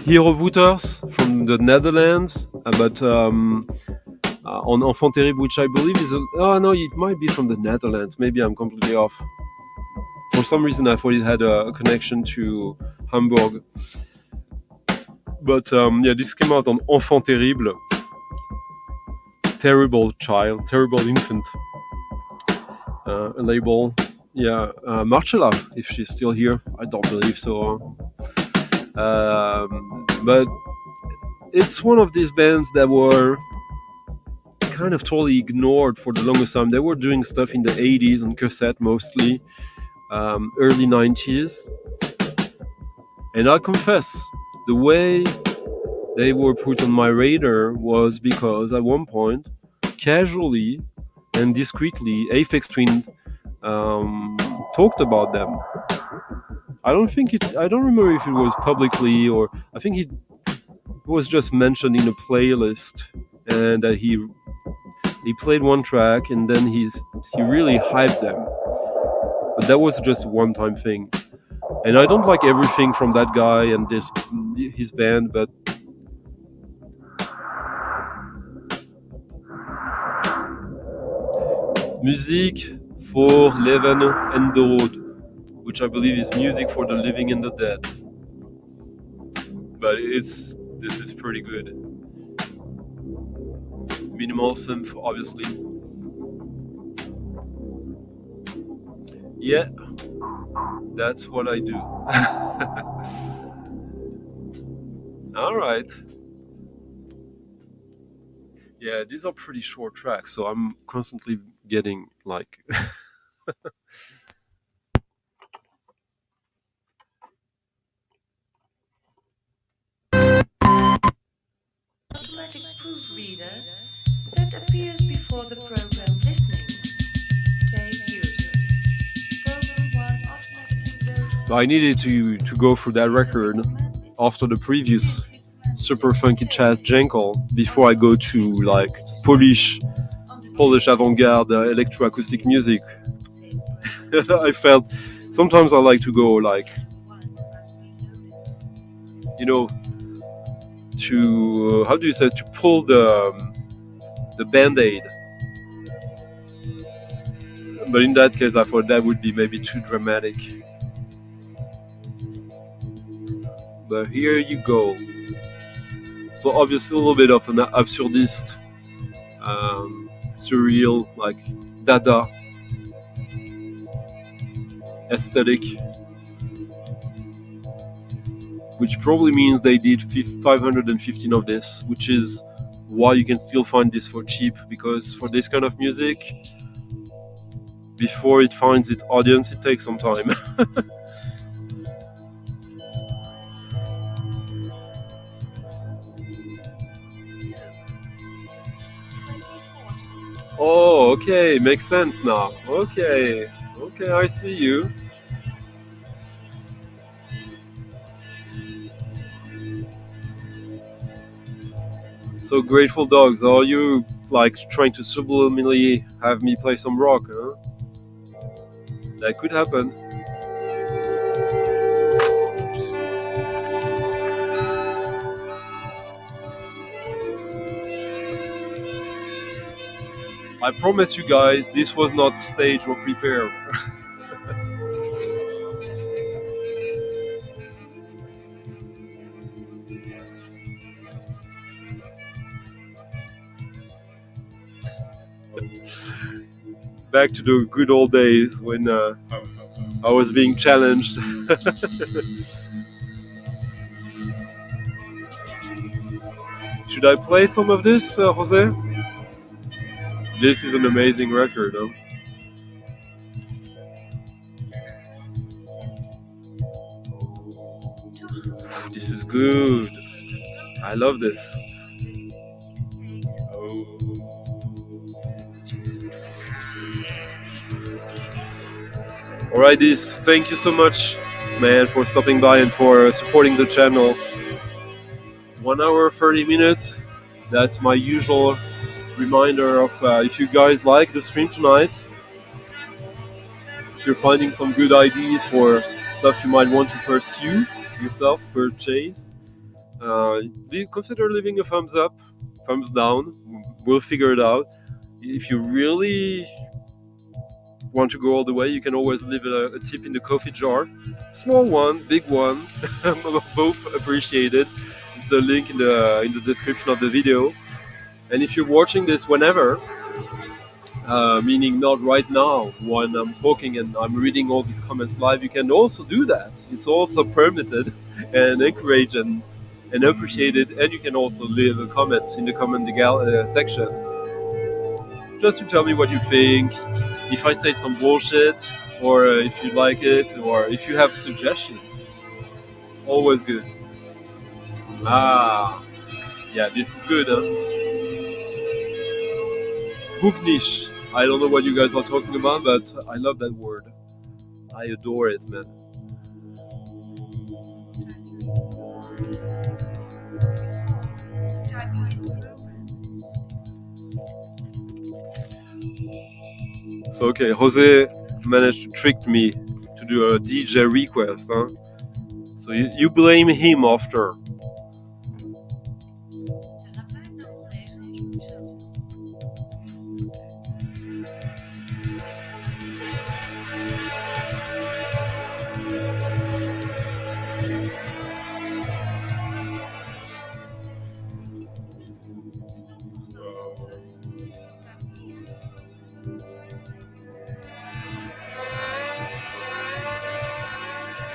Hero Wouters from the Netherlands, but on Enfant Terrible, which I believe is oh no, it might be from the Netherlands. Maybe I'm completely off. For some reason, I thought it had a connection to Hamburg. But yeah, this came out on Enfant Terrible. Terrible child, terrible infant. A label. Yeah, Marcella, if she's still here. I don't believe so. But it's one of these bands that were kind of totally ignored for the longest time. They were doing stuff in the 80s on cassette mostly, early 90s. And I confess, the way they were put on my radar was because at one point, casually and discreetly, Aphex Twin talked about them. I don't remember if it was publicly or I think it was just mentioned in a playlist, and that he played one track and then he really hyped them. But that was just a one-time thing. And I don't like everything from that guy and his band, but Music for Leven en Dood, which I believe is music for the living and the dead. But this is pretty good. Minimal synth, obviously. Yeah, that's what I do. All right. Yeah, these are pretty short tracks, so I'm constantly getting like automatic proofreader that appears before the program listenings. Take users. Program 1 automatically builds. I needed to go through that record after the previous super funky Chaz Jankel before I go to like Polish avant-garde electroacoustic music. I felt sometimes I like to go like, you know, to how do you say, to pull the band-aid. But in that case, I thought that would be maybe too dramatic. But here you go. So obviously a little bit of an absurdist, surreal, like Dada aesthetic, which probably means they did 515 of this, which is why you can still find this for cheap, because for this kind of music, before it finds its audience, it takes some time. Oh, okay, makes sense now. Okay, I see you. So Grateful Dogs, are you like trying to subliminally have me play some rock, huh? That could happen. I promise you guys, this was not staged or prepared. Back to the good old days when I was being challenged. Should I play some of this, Jose? This is an amazing record, huh? This is good. I love this. Oh. Alright, this. Thank you so much, man, for stopping by and for supporting the channel. 1 hour 30 minutes. That's my usual reminder of if you guys like the stream tonight, if you're finding some good ideas for stuff you might want to pursue, yourself purchase. Consider leaving a thumbs up, thumbs down. We'll figure it out. If you really want to go all the way, you can always leave a tip in the coffee jar. Small one, big one, both appreciated. It's the link in the description of the video. And if you're watching this whenever, meaning not right now when I'm talking and I'm reading all these comments live, you can also do that. It's also permitted and encouraged and appreciated. And you can also leave a comment in the comment section, just to tell me what you think, if I said some bullshit, or if you like it, or if you have suggestions. Always good. Yeah, this is good, huh? Bugnish. I don't know what you guys are talking about, but I love that word. I adore it, man. So, okay, Jose managed to trick me to do a DJ request, huh? So you blame him after.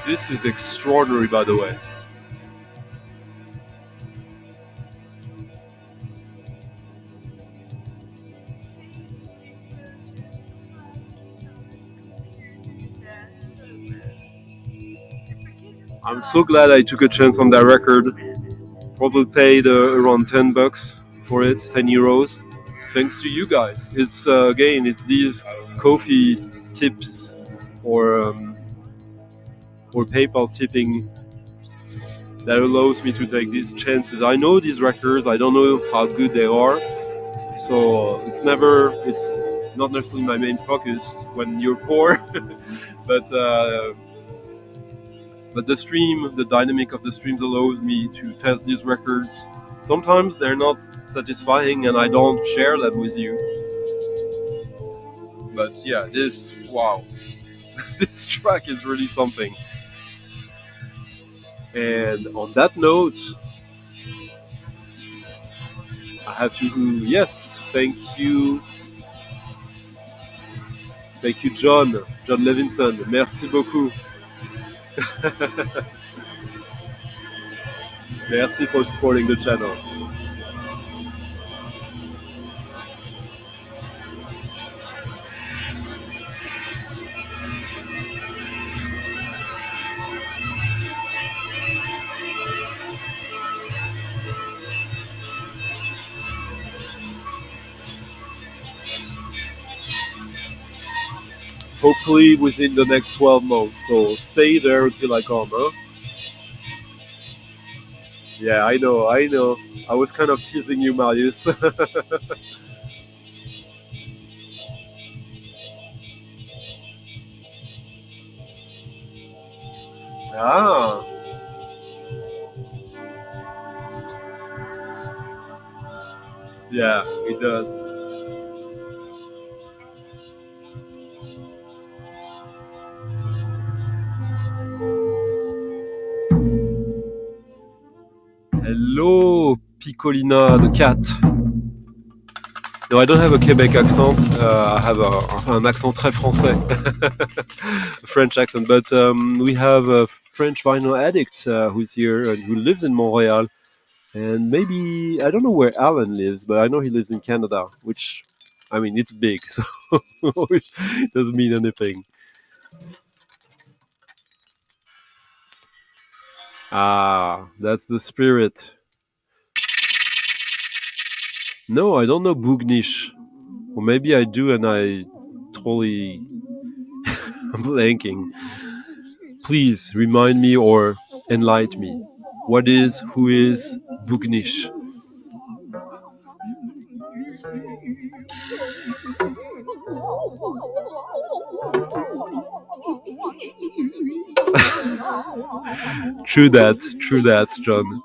This is extraordinary, by the way. I'm so glad I took a chance on that record. Probably paid around $10 for it, 10 euros. Thanks to you guys. It's again, it's these coffee tips or PayPal tipping that allows me to take these chances. I know these records. I don't know how good they are, so it's not necessarily my main focus when you're poor, but the stream, the dynamic of the streams allows me to test these records. Sometimes they're not satisfying and I don't share that with you. But yeah, wow. This track is really something. And on that note, I have to, thank you. Thank you, John Levinson. Merci beaucoup. Merci for supporting the channel. Hopefully within the next 12 months. So stay there until I come, huh? Yeah, I know. I was kind of teasing you, Marius. Ah. Yeah, it does. Hello, Piccolina the cat. No, I don't have a Quebec accent. I have an accent très français, a French accent. But we have a French vinyl addict who's here and who lives in Montreal. And maybe, I don't know where Alan lives, but I know he lives in Canada, which, I mean, it's big, so it doesn't mean anything. Ah, that's the spirit. No, I don't know Bugnish. Or maybe I do and I totally am blanking. Please remind me or enlighten me. Who is Bugnish? True that, John.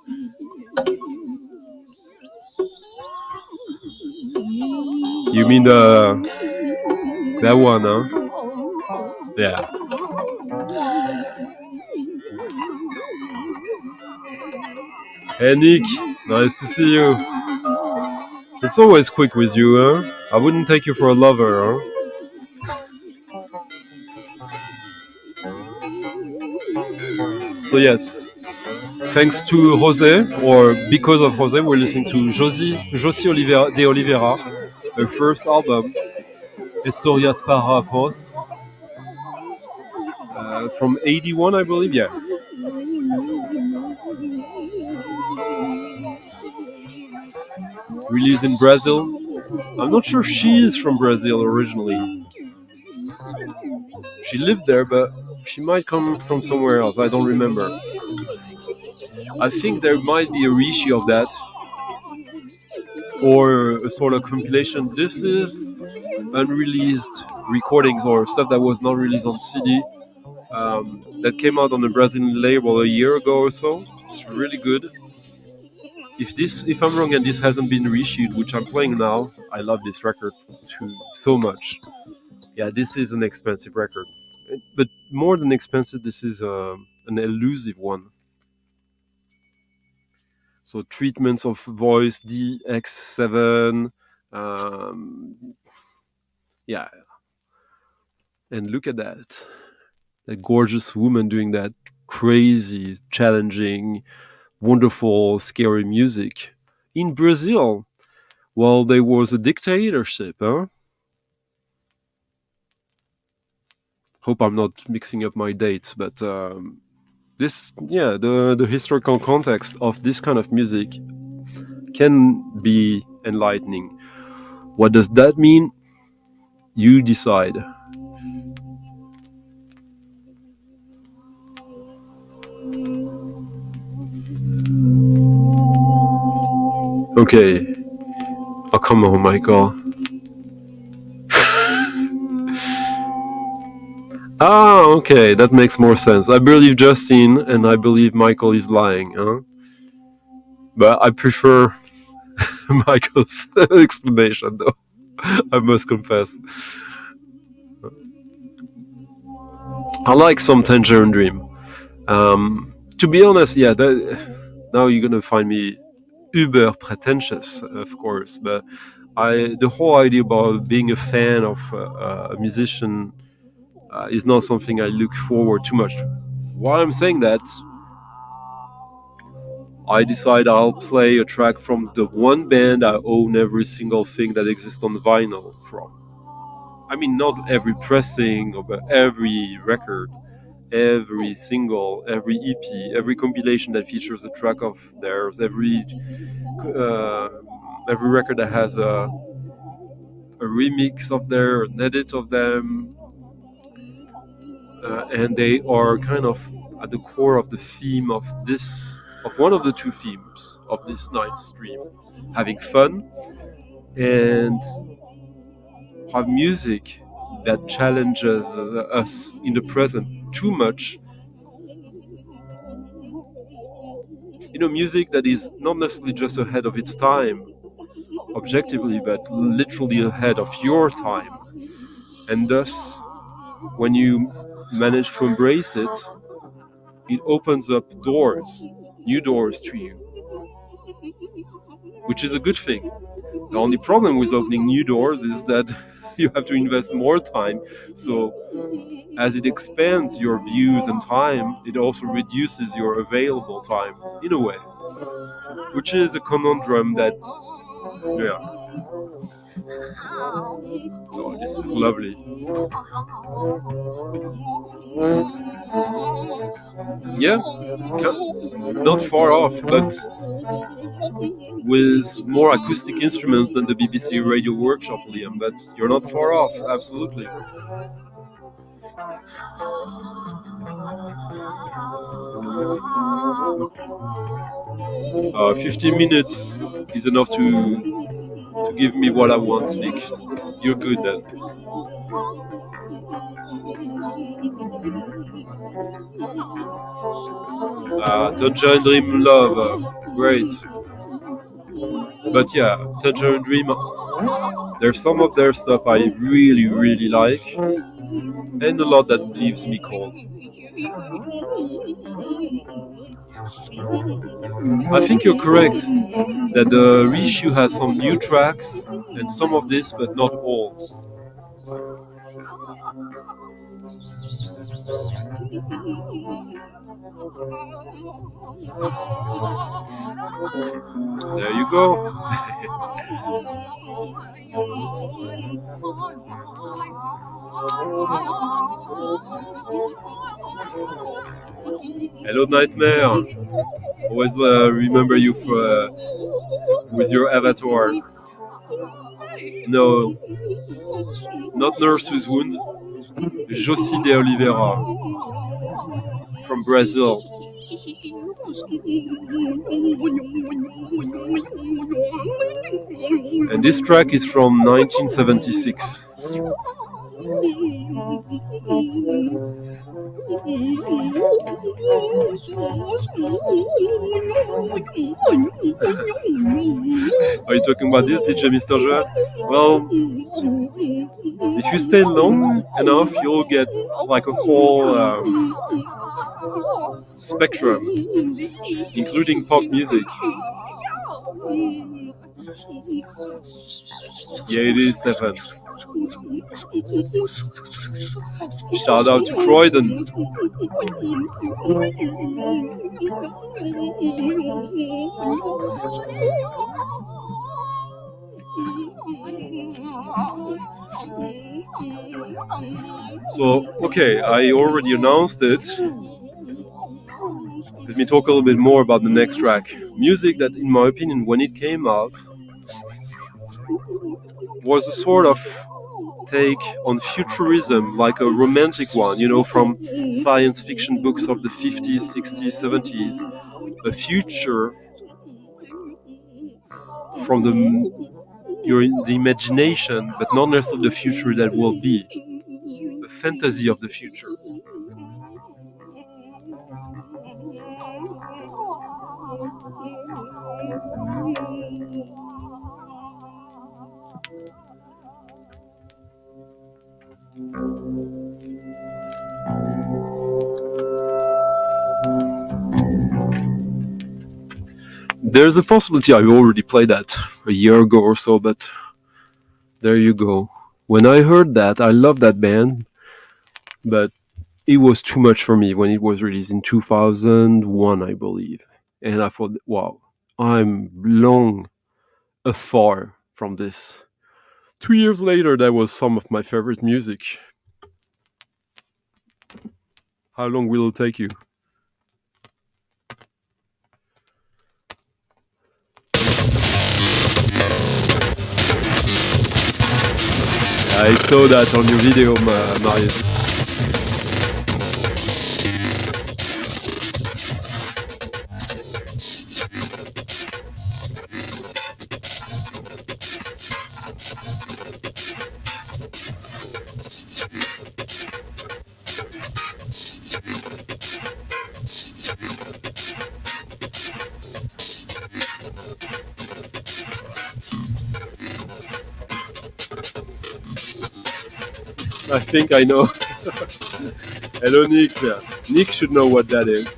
You mean that one, huh? Yeah. Hey Nick, nice to see you. It's always quick with you, huh? I wouldn't take you for a lover, huh? So yes, thanks to José, or because of José, we're listening to Jocy De Oliveira, her first album, Historias para Vos, from 81, I believe, yeah. Released in Brazil. I'm not sure she is from Brazil originally. She lived there, but she might come from somewhere else. I don't remember. I think there might be a reissue of that, or a sort of compilation. This is unreleased recordings or stuff that was not released on CD, that came out on the Brazilian label a year ago or so. It's really good. If I'm wrong and this hasn't been reissued, which I'm playing now, I love this record too, so much. Yeah, this is an expensive record, but more than expensive, this is an elusive one. So treatments of voice, DX7, yeah. And look at that gorgeous woman doing that crazy, challenging, wonderful, scary music in Brazil while there was a dictatorship, huh? Hope I'm not mixing up my dates, but the historical context of this kind of music can be enlightening. What does that mean? You decide. Okay. Oh, come on, Michael. Okay, that makes more sense. I believe Justin and I believe Michael is lying, huh? But I prefer Michael's explanation, though. I must confess. I like some Tangerine Dream. To be honest, yeah, now you're gonna find me uber pretentious, of course, but the whole idea about being a fan of a musician is not something I look forward too much to. While I'm saying that, I decide I'll play a track from the one band I own every single thing that exists on the vinyl from. I mean, not every pressing, but every record, every single, every EP, every compilation that features a track of theirs, every record that has a remix of their, an edit of them, and they are kind of at the core of the theme of one of the two themes of this night's stream: having fun and have music that challenges us in the present too much. Music that is not necessarily just ahead of its time, objectively, but literally ahead of your time. And thus, when you manage to embrace it, it opens up doors, new doors to you, which is a good thing. The only problem with opening new doors is that you have to invest more time. So as it expands your views and time, it also reduces your available time in a way, which is a conundrum that, yeah. Oh, this is lovely. Yeah, not far off, but with more acoustic instruments than the BBC Radio Workshop, Liam. But you're not far off, absolutely. 15 minutes is enough to give me what I want, Nick. You're good then. Tangerine Dream Love, great. But yeah, Tangerine Dream, there's some of their stuff I really, really like, and a lot that leaves me cold. I think you're correct that the reissue has some new tracks and some of this, but not all. There you go. Hello, Nightmare. Always remember you for, with your avatar. No, not Nurse with Wound. Jocy De Oliveira from Brazil. And this track is from 1976. Are you talking about this, DJ Mr. Joel? Well, if you stay long enough, you'll get like a whole spectrum, including pop music. Yeah, it is, Stefan. Shout out to Croydon. So, okay, I already announced it. Let me talk a little bit more about the next track. Music that, in my opinion, when it came out, was a sort of take on futurism, like a romantic one, you know, from science fiction books of the 50s, 60s, 70s. A future from the imagination, but not necessarily the future that will be. The fantasy of the future. There's a possibility I already played that a year ago or so, but there you go. When I heard that, I loved that band, but it was too much for me when it was released in 2001, I believe. And I thought, wow, I'm long afar from this. 2 years later, that was some of my favorite music. How long will it take you? I saw that on your video, Marius. I think I know. Hello, Nick. Nick should know what that is.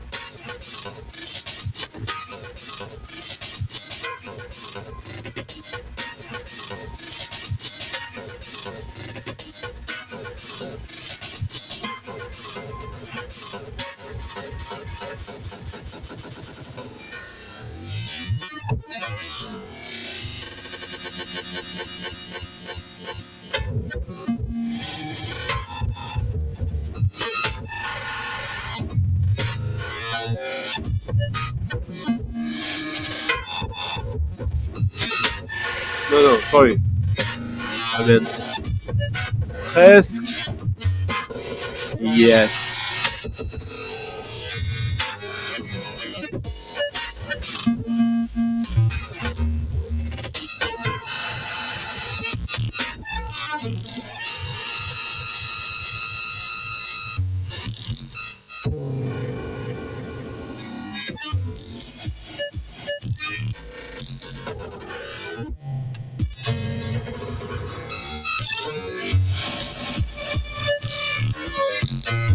No, sorry. I meant presque. Yes.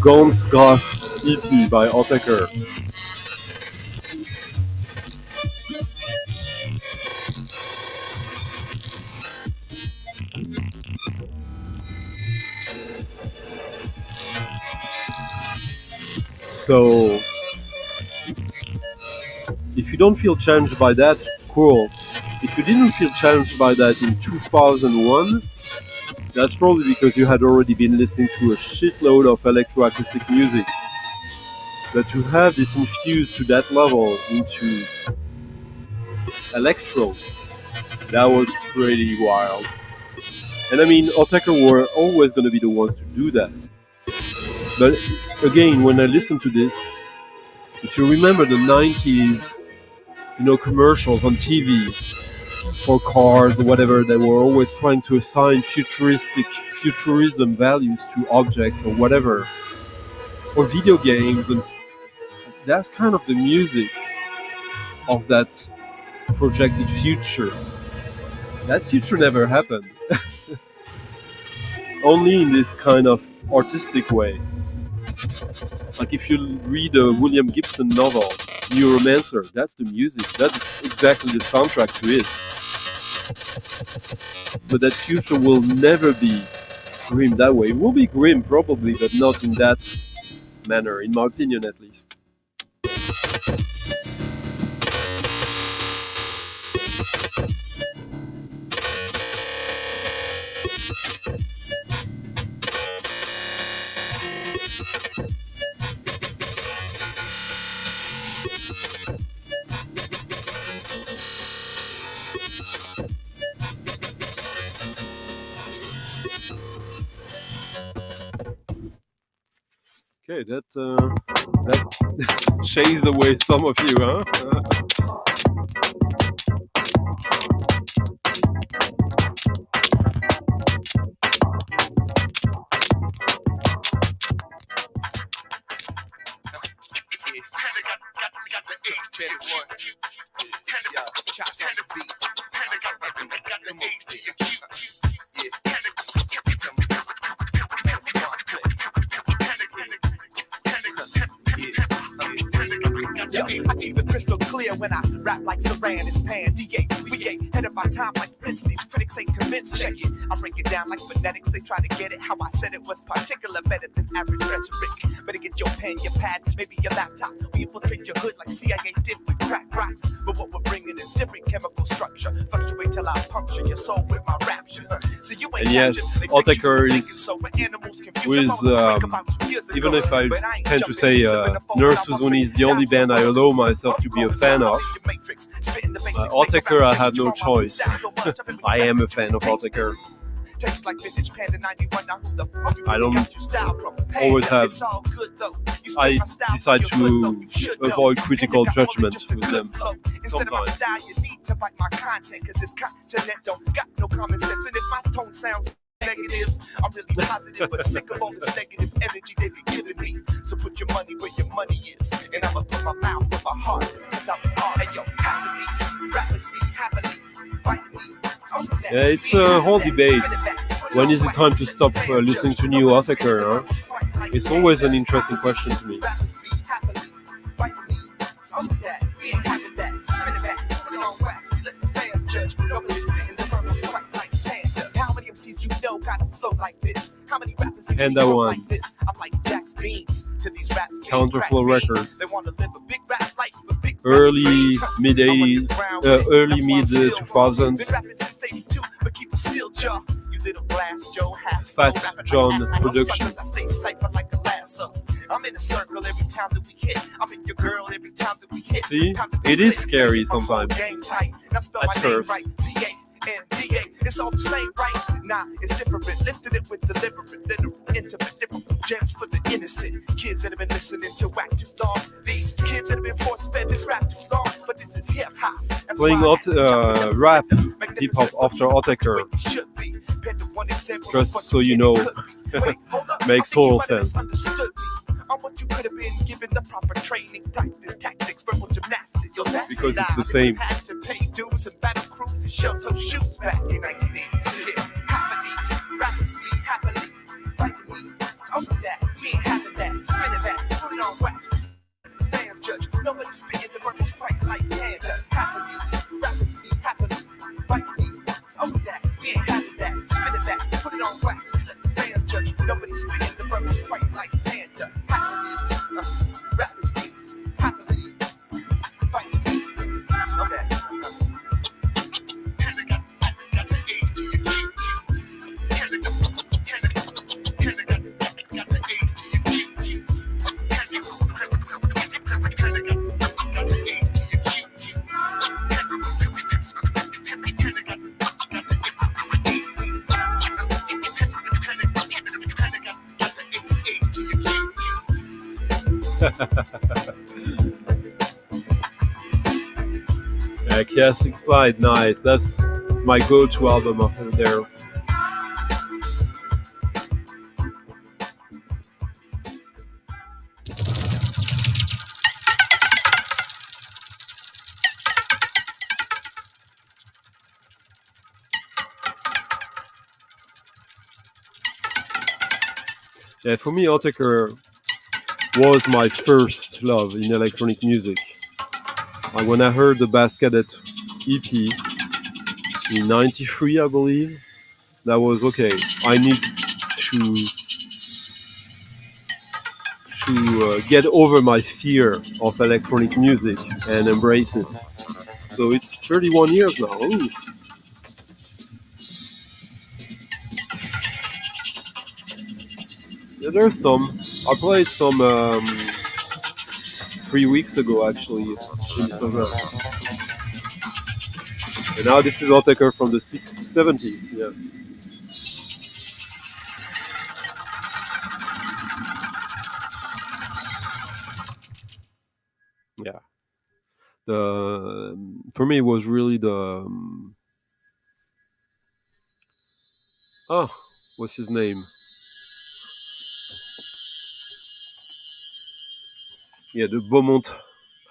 Gaunt's Goth EP by Autechre. So, if you don't feel challenged by that, cool. If you didn't feel challenged by that in 2001, that's probably because you had already been listening to a shitload of electroacoustic music. But to have this infused to that level into electro, that was pretty wild. And I mean, Autechre were always going to be the ones to do that. But again, when I listen to this, if you remember the 90s, commercials on TV for cars or whatever, they were always trying to assign futurism values to objects or whatever, or video games, and that's kind of the music of that projected future. That future never happened. Only in this kind of artistic way. Like if you read a William Gibson novel, Neuromancer, that's the music. That's exactly the soundtrack to it. But that future will never be grim that way. It will be grim probably, but not in that manner, in my opinion at least. Okay, that chased away some of you, huh? When I rap like Saran and Pan, DA, VA, head of my time like Prince. These critics ain't convinced. Check it, I break it down like phonetics. They try to get it. How I said it was particular, better than average rhetoric. Better get your pen, your pad, maybe your laptop. We infiltrate your hood like CIA did with crack rocks. But what we're bringing is different chemical structure. Fluctuate till I puncture your soul with my rapture. So you ain't and yes, Autechre is with, even if I tend to say Nurse Uzuni is the only band I allow myself to be a fan of, Autechre I have no choice. I am a fan of Autechre. I don't always have. I decide to avoid critical judgment with them sometimes. Negative, I'm really positive, but sick of all this negative energy they be giving me. So put your money where your money is, and I'ma put my mouth where my heart is. Cause I'm hard, hey yo, happily, rappers be happily, bite me. Yeah, it's a whole debate. When is it time to stop listening to new Autechre? Huh? It's always an interesting question to me. And that one, Counterflow Records, early mid 80s, early mid 2000s. Fat John production. See, it is scary sometimes at first. It's all the same, right? Nah, it's different. Lifted it with deliberate, literal, intimate, lyrical gems for the innocent kids that have been listening to whack too long. These kids that have been force-fed this rap too long, but this is hip-hop. Playing rap, hip-hop after Autechre, just so you know, makes total sense. I'm what you could have been given the proper training, practice tactics, verbal gymnastics. Yo, that's because it's the same. Had to pay dues and battle cruises, shell toe shoes back in 1980. Happily, rappers be happily, fighting me. Over that, we ain't having that. Spin it back, put it on wax. Fans judge, nobody spitting the verse quite like panda. Happily, rappers be happily, fighting me. Over that, we ain't having that. Spin it back, put it on wax. We let the fans judge, nobody spitting the verse quite like panda. Happily, rappers be happily, fighting me. Okay. Yeah, Chaotic Slide, nice. That's my go-to album after there. Yeah, for me, Autechre was my first love in electronic music. Like when I heard the Bass Cadet EP in '93, I believe, that was okay. I need to get over my fear of electronic music and embrace it. So it's 31 years now. Ooh. Yeah, there's some. I played some 3 weeks ago, actually. And now this is Autechre from the 670s. Yeah. Yeah. For me, it was really the what's his name? Yeah, the Beaumont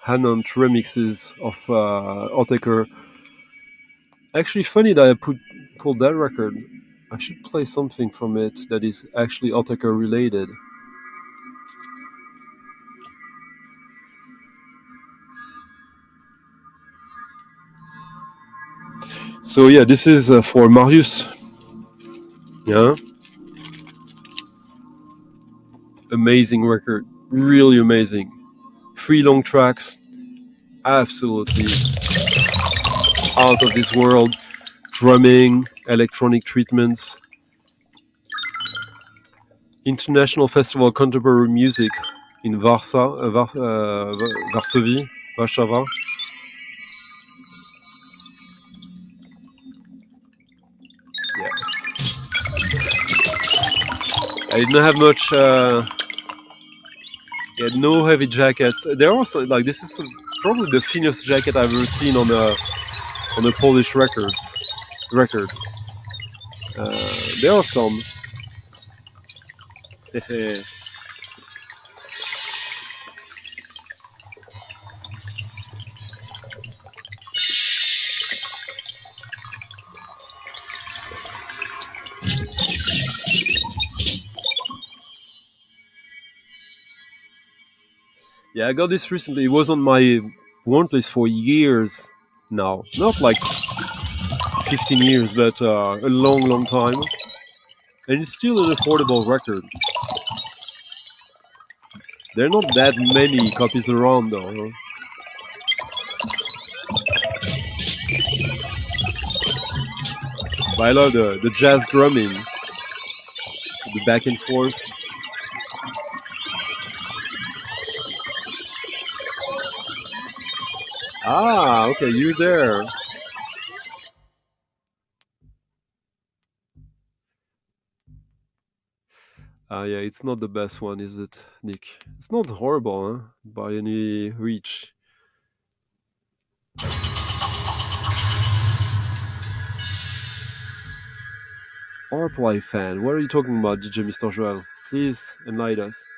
Hanant remixes of Autechre. Actually, funny that I pulled that record. I should play something from it that is actually Autechre related. So yeah, this is for Marius. Yeah. Amazing record. Really amazing. 3 long tracks. Absolutely out of this world. Drumming, electronic treatments. International Festival of Contemporary Music in Varsovie, Warsaw. Yeah. I didn't have much. No heavy jackets. There are also like this is probably the thinnest jacket I've ever seen on a Polish record. There are some. Yeah, I got this recently. It was on my want list for years now. Not like 15 years, but a long time. And it's still an affordable record. There are not that many copies around though. Huh? But I love the jazz drumming. The back and forth. Ah, okay, you're there. Yeah, it's not the best one, is it, Nick? It's not horrible, huh? By any reach. Arplay fan, what are you talking about, DJ Mr. Joel? Please enlighten us.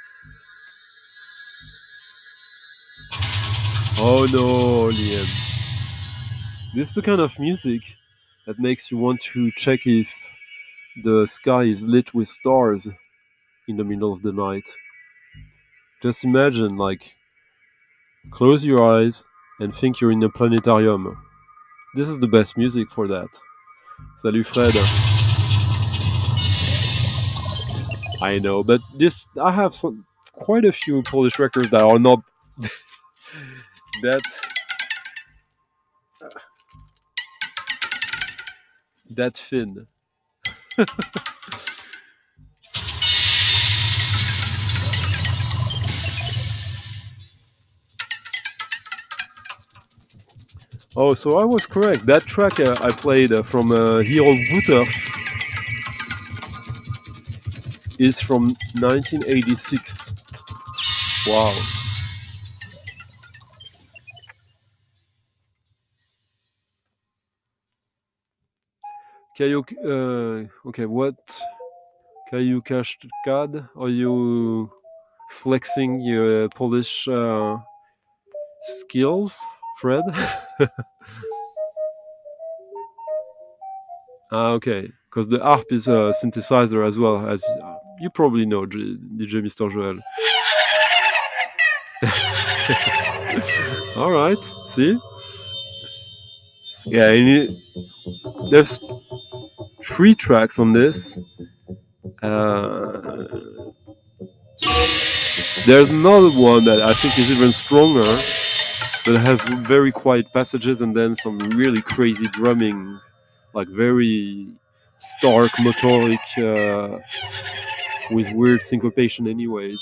Oh no, Liam. This is the kind of music that makes you want to check if the sky is lit with stars in the middle of the night. Just imagine, like, close your eyes and think you're in a planetarium. This is the best music for that. Salut Fred. I know, but I have quite a few Polish records that are not that thin. Oh, so I was correct. That track I played from Hero Wouters is from 1986. Wow. Okay, what? Kaju Kashkad? Are you flexing your Polish skills, Fred? Okay, because the harp is a synthesizer as well, as you probably know, DJ Mr. Joel. All right, see? Yeah, there's 3 tracks on this. There's another one that I think is even stronger, that has very quiet passages and then some really crazy drumming, like very stark motoric with weird syncopation anyways.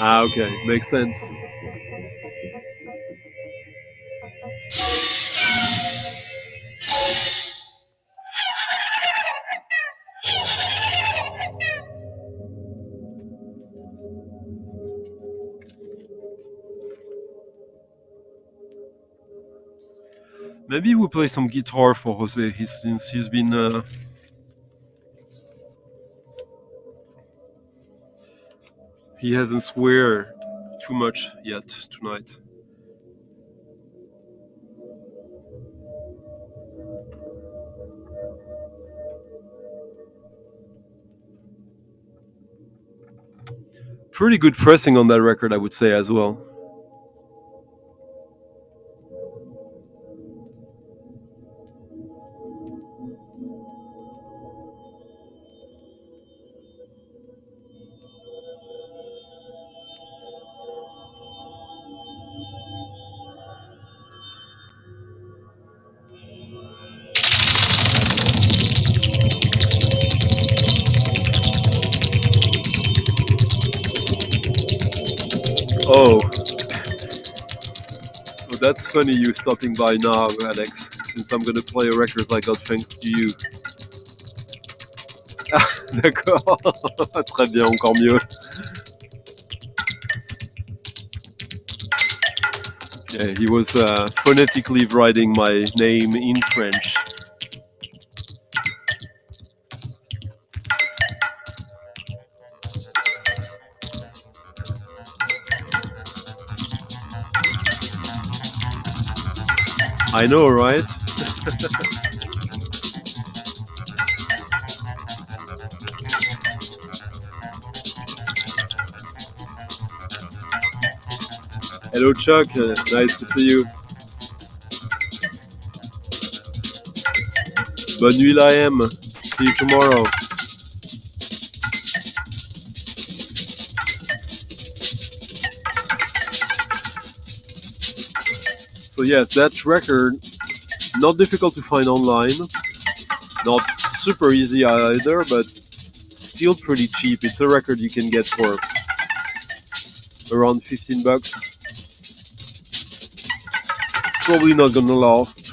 Okay, makes sense. Maybe we play some guitar for Jose, since he's been he hasn't swear too much yet tonight. Pretty good pressing on that record, I would say, as well. Oh, well, that's funny you stopping by now, Alex, since I'm gonna play a record I got thanks to you. D'accord, très bien, encore mieux. Yeah, he was phonetically writing my name in French. I know, right? Hello, Chuck. Nice to see you. Bonne nuit, la M. See you tomorrow. So yes, that record, not difficult to find online, not super easy either, but still pretty cheap. It's a record you can get for around $15. Probably not gonna last.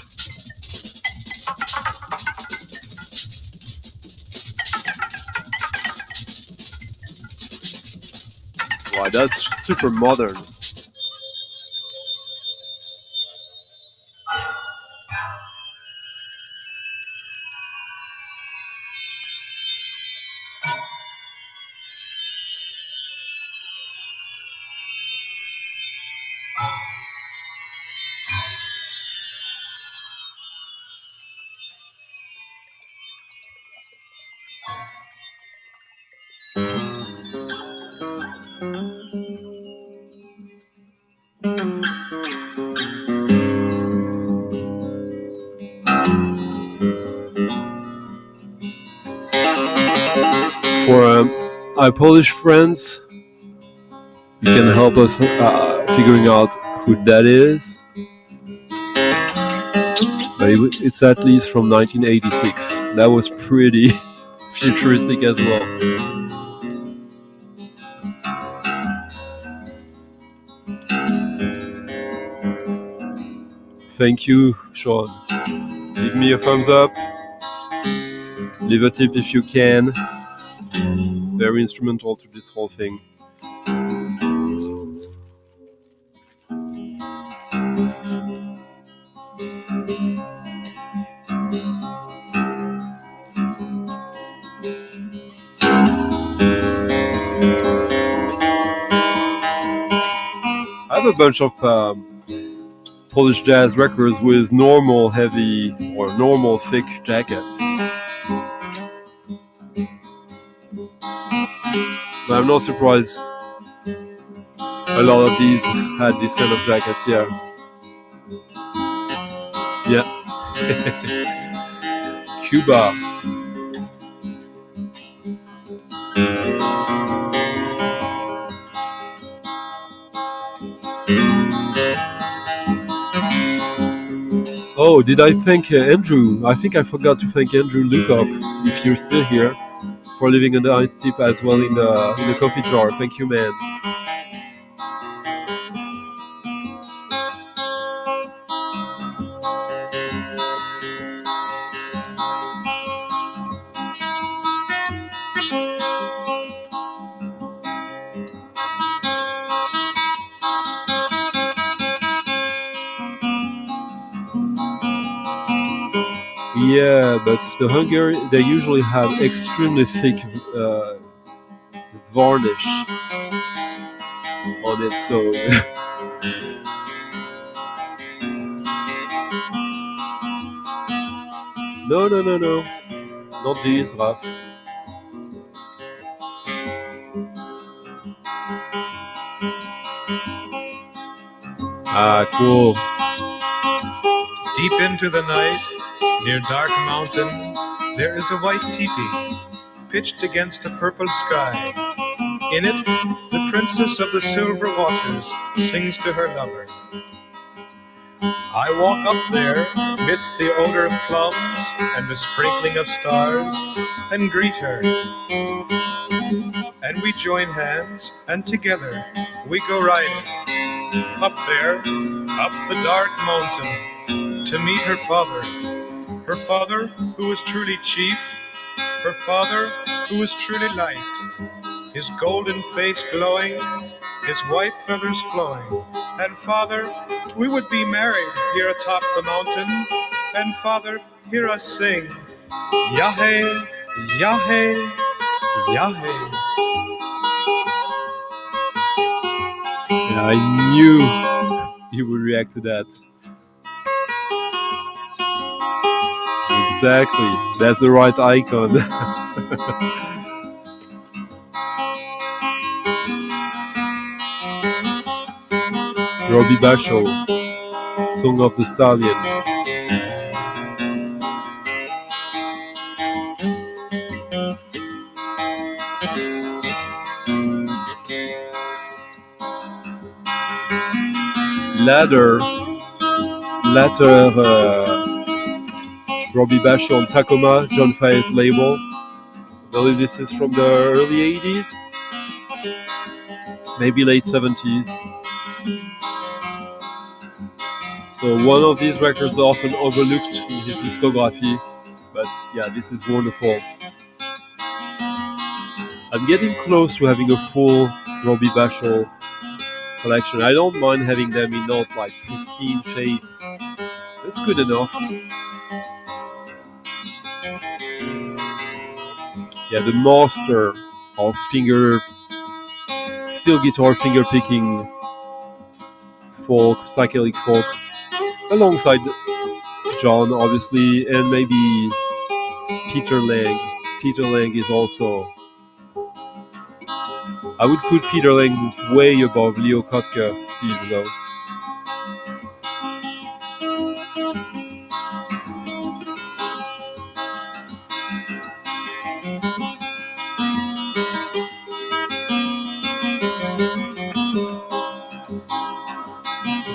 Wow, that's super modern. our Polish friends, you can help us figuring out who that is. But it's at least from 1986. That was pretty futuristic as well. Thank you, Sean. Give me a thumbs up. Leave a tip if you can. Very instrumental to this whole thing. I have a bunch of Polish jazz records with normal heavy or normal thick jackets. But I'm not surprised a lot of these had this kind of jackets, yeah. Yeah. Cuba. Oh, did I thank Andrew? I think I forgot to thank Andrew Lukov, if you're still here, for leaving a nice tip as well in the coffee jar. Thank you, man. Yeah, but the Hungary, they usually have extremely thick varnish on it, so no, not these, Raf. Ah, cool. Deep into the night, near Dark Mountain, there is a white teepee, pitched against a purple sky. In it, the princess of the silver waters sings to her lover. I walk up there, midst the odor of plums and the sprinkling of stars, and greet her. And we join hands, and together we go riding. Up there, up the dark mountain, to meet her father who is truly chief, her father who is truly light, his golden face glowing, his white feathers flowing. And Father, we would be married here atop the mountain, and Father, hear us sing, Yahweh, Yahweh, Yahweh. Yeah, I knew you would react to that. Exactly, that's the right icon. Robbie Basho, Song of the Stallion. Later, Robbie Basho on Tacoma, John Faye's label. I believe this is from the early 80s, maybe late 70s. So one of these records are often overlooked in his discography, but yeah, this is wonderful. I'm getting close to having a full Robbie Basho collection. I don't mind having them in not like pristine shape. It's good enough. Yeah, the master of steel guitar finger picking folk, psychedelic folk, alongside John, obviously, and maybe Peter Lang. Peter Lang is also... I would put Peter Lang way above Leo Kottke, Steve, though.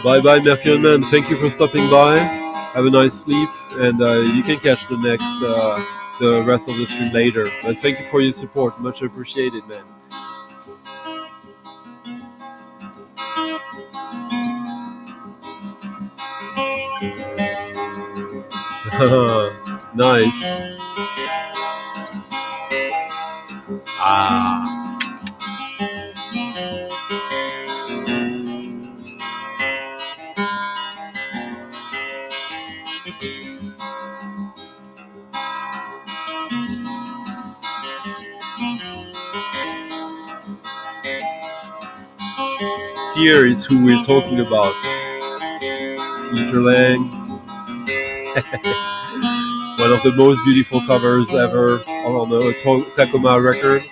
Bye bye, Mercury Man. Thank you for stopping by. Have a nice sleep, and you can catch the rest of the stream later. But thank you for your support. Much appreciated, man. Nice. Ah. Here is who we're talking about. Peter Lang. One of the most beautiful covers ever on a Tacoma record.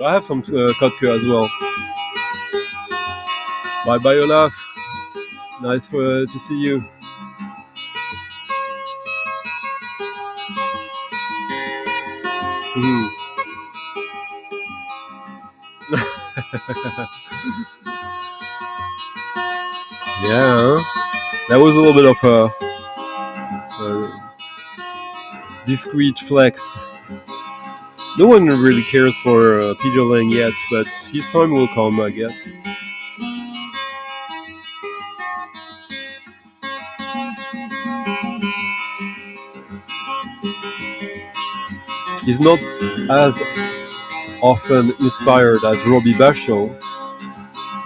I have some Kotka as well. Bye bye, Olaf. Nice to see you. Yeah, that was a little bit of a discreet flex. No one really cares for Peter Lang yet, but his time will come, I guess. He's not as often inspired as Robbie Basho,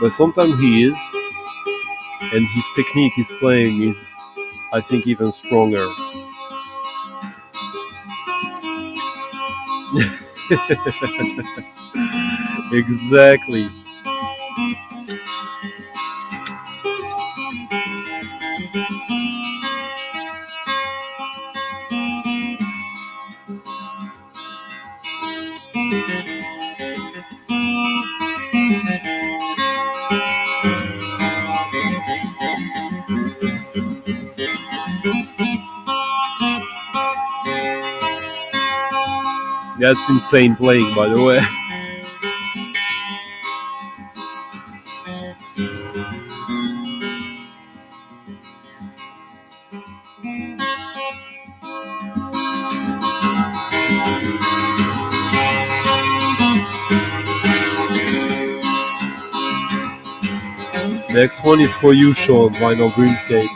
but sometimes he is, and his technique, his playing is, I think, even stronger. Exactly. That's insane playing, by the way. Next one is for you, Sean, Vinyl Dreamscape.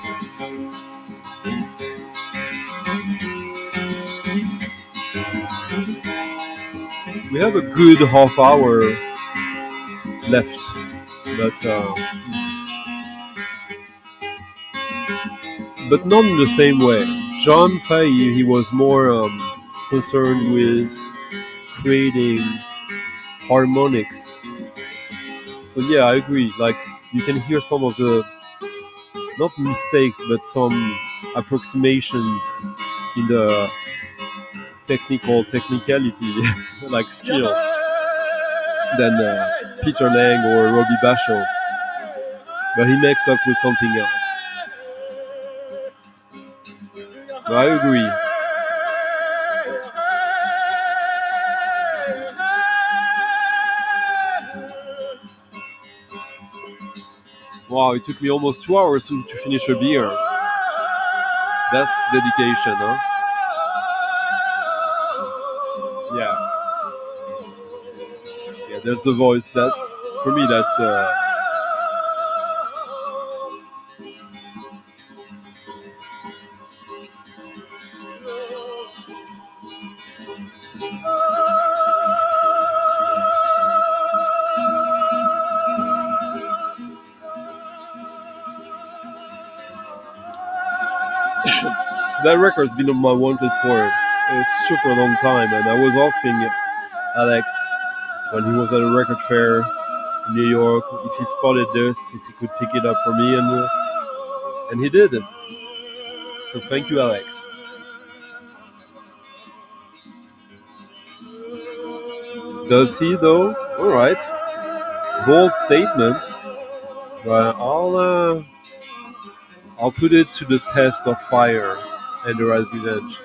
We have a good half hour left, but not in the same way. John Fahey, he was more concerned with creating harmonics. So yeah, I agree. Like, you can hear some of the, not mistakes, but some approximations in the technicality, like skill, than Peter Lang or Robbie Basho. But he makes up with something else. But I agree. Wow, it took me almost 2 hours to finish a beer. That's dedication, huh? Yeah, there's the voice. That's, for me, that's the... That record's been on my wantlist for a super long time, and I was asking Alex when he was at a record fair in New York if he spotted this, if he could pick it up for me, and he did. So thank you, Alex. Does he though? All right, bold statement. But I'll put it to the test of fire and the right revenge.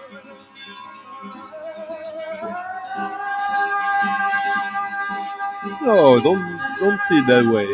No, don't see it that way.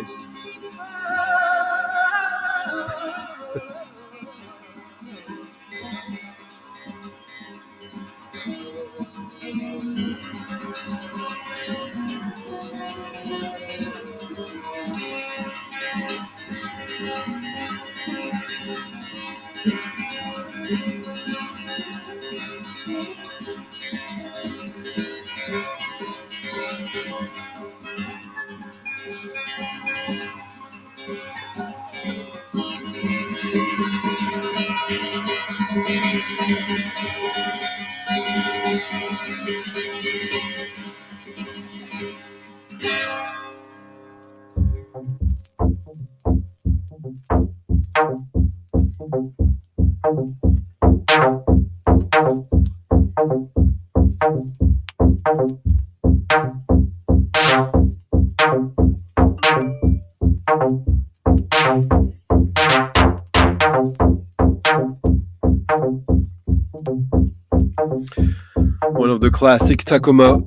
One of the classic Tacoma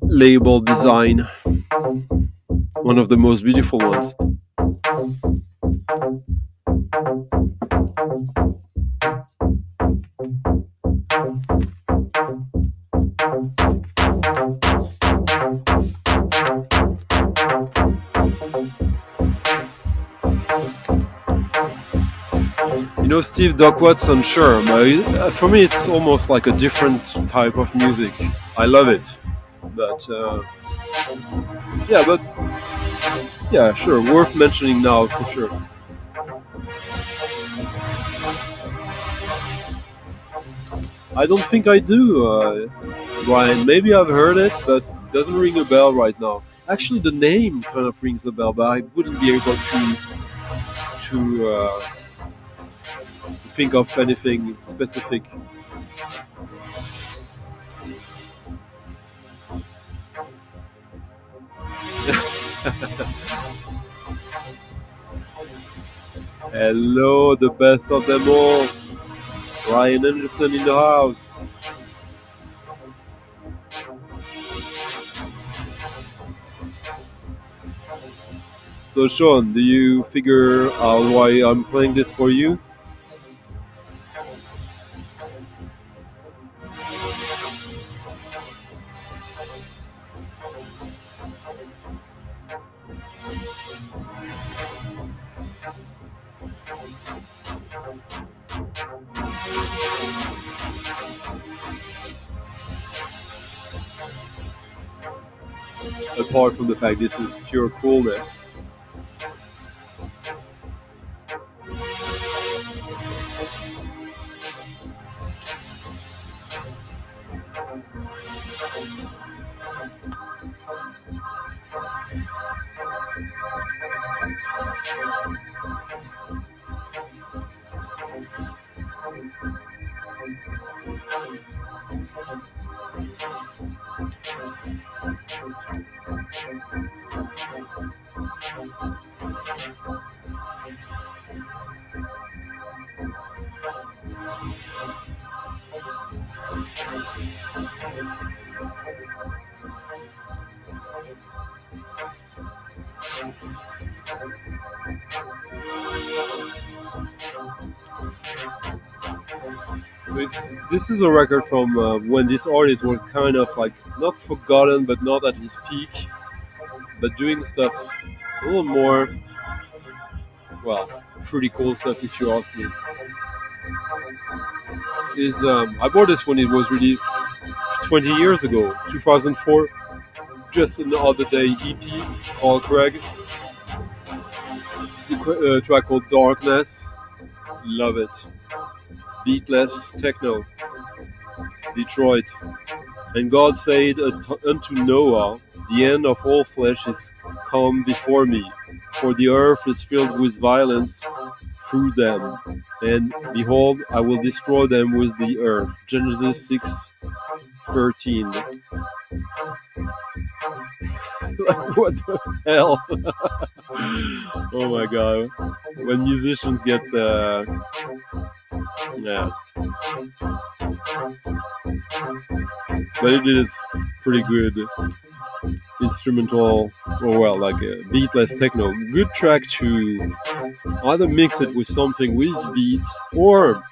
label design. One of the most beautiful ones. You know, Steve, Doc Watson, sure. But for me, it's almost like a different type of music. I love it. But, yeah, sure. Worth mentioning now, for sure. I don't think I do, Brian. Maybe I've heard it, but it doesn't ring a bell right now. Actually, the name kind of rings a bell, but I wouldn't be able to think of anything specific. Hello, the best of them all. Ryan Anderson in the house. So Sean, do you figure out why I'm playing this for you? Apart from the fact this is pure coolness. This is a record from when this artist was kind of like not forgotten, but not at his peak, but doing stuff a little more, well, pretty cool stuff if you ask me. I bought this when it was released 20 years ago, 2004, just an Other Day EP called Craig. It's a track called Darkness. Love it. Beatless techno. Detroit. And God said unto Noah, the end of all flesh is come before me, for the earth is filled with violence through them. And behold, I will destroy them with the earth. Genesis 6:13. Like, what the hell? Oh my god! When musicians get yeah, but it is pretty good instrumental, or well, like a beatless techno. Good track to either mix it with something with beat or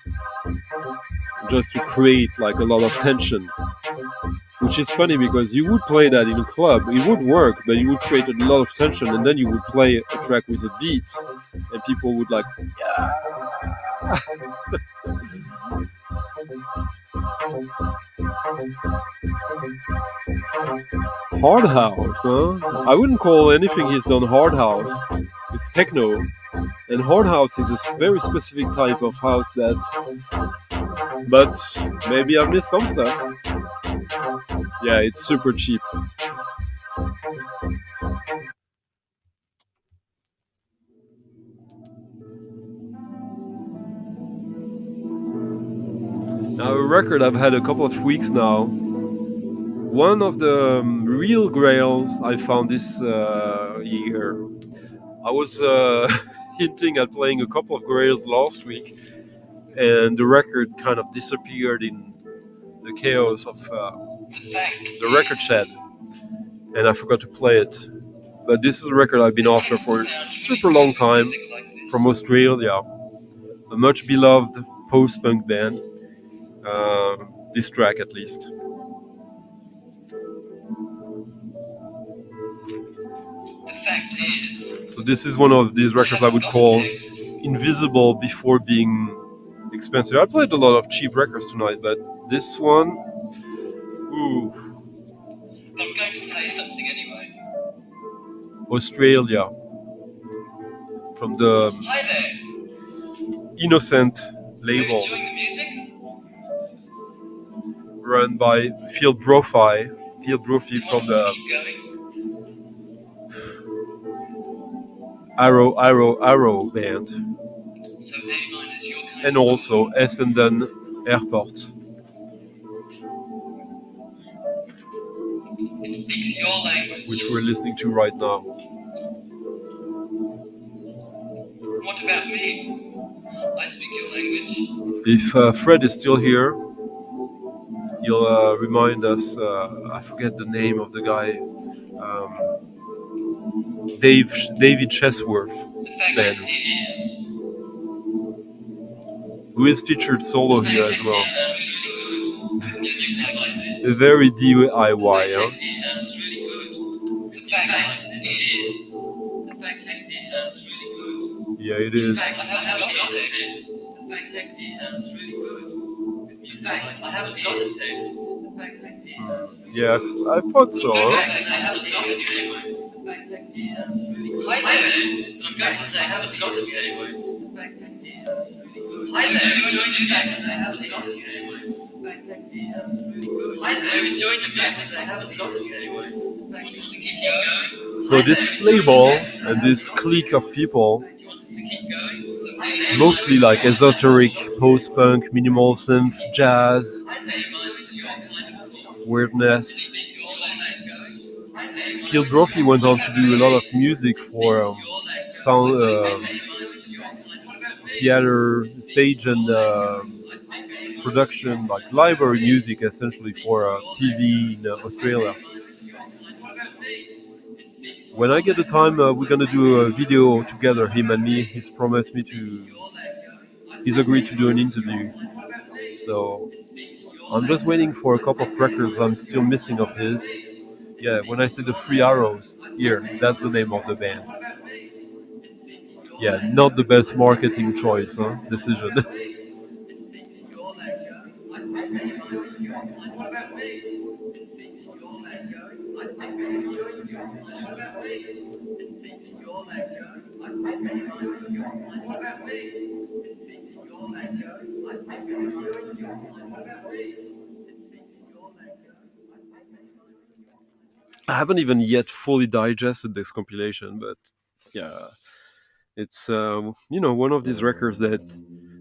just to create like a lot of tension. Which is funny because you would play that in a club, it would work, but you would create a lot of tension, and then you would play a track with a beat, and people would like, yeah. Hard house, huh? I wouldn't call anything he's done hard house. It's techno, and hard house is a very specific type of house that. But maybe I've missed some stuff. Yeah, it's super cheap. Now, a record I've had a couple of weeks now. One of the real grails I found this year. I was hinting at playing a couple of grails last week, and the record kind of disappeared in the chaos of the record shed, and I forgot to play it. But this is a record I've been after for a super long time, from Australia, a much beloved post-punk band. This track, at least. So this is one of these records I would call invisible before being expensive. I played a lot of cheap records tonight, but this one, ooh. I'm going to say something anyway. Australia, from the Innocent label, run by Phil Brophy from the Arrow band, and also Essendon Airport. It speaks your language, which we're listening to right now. What about me? I speak your language. If Fred is still here, he'll remind us. I forget the name of the guy. David Chesworth band, who is featured solo here as well. Very DIY, huh? Yeah, it is. Yeah, I thought so, huh? So this label and this clique of people, mostly like esoteric, post-punk, minimal synth, jazz, weirdness. Phil Brophy went on to do a lot of music for sound, theater, stage, and production, like library music, essentially for TV in Australia. When I get the time, we're gonna do a video together, him and me. He's promised me he's agreed to do an interview. So I'm just waiting for a couple of records I'm still missing of his. Yeah, when I say the Three Arrows, here, that's the name of the band. Yeah, not the best marketing choice, huh? Decision. I haven't even yet fully digested this compilation, but yeah, it's one of these records that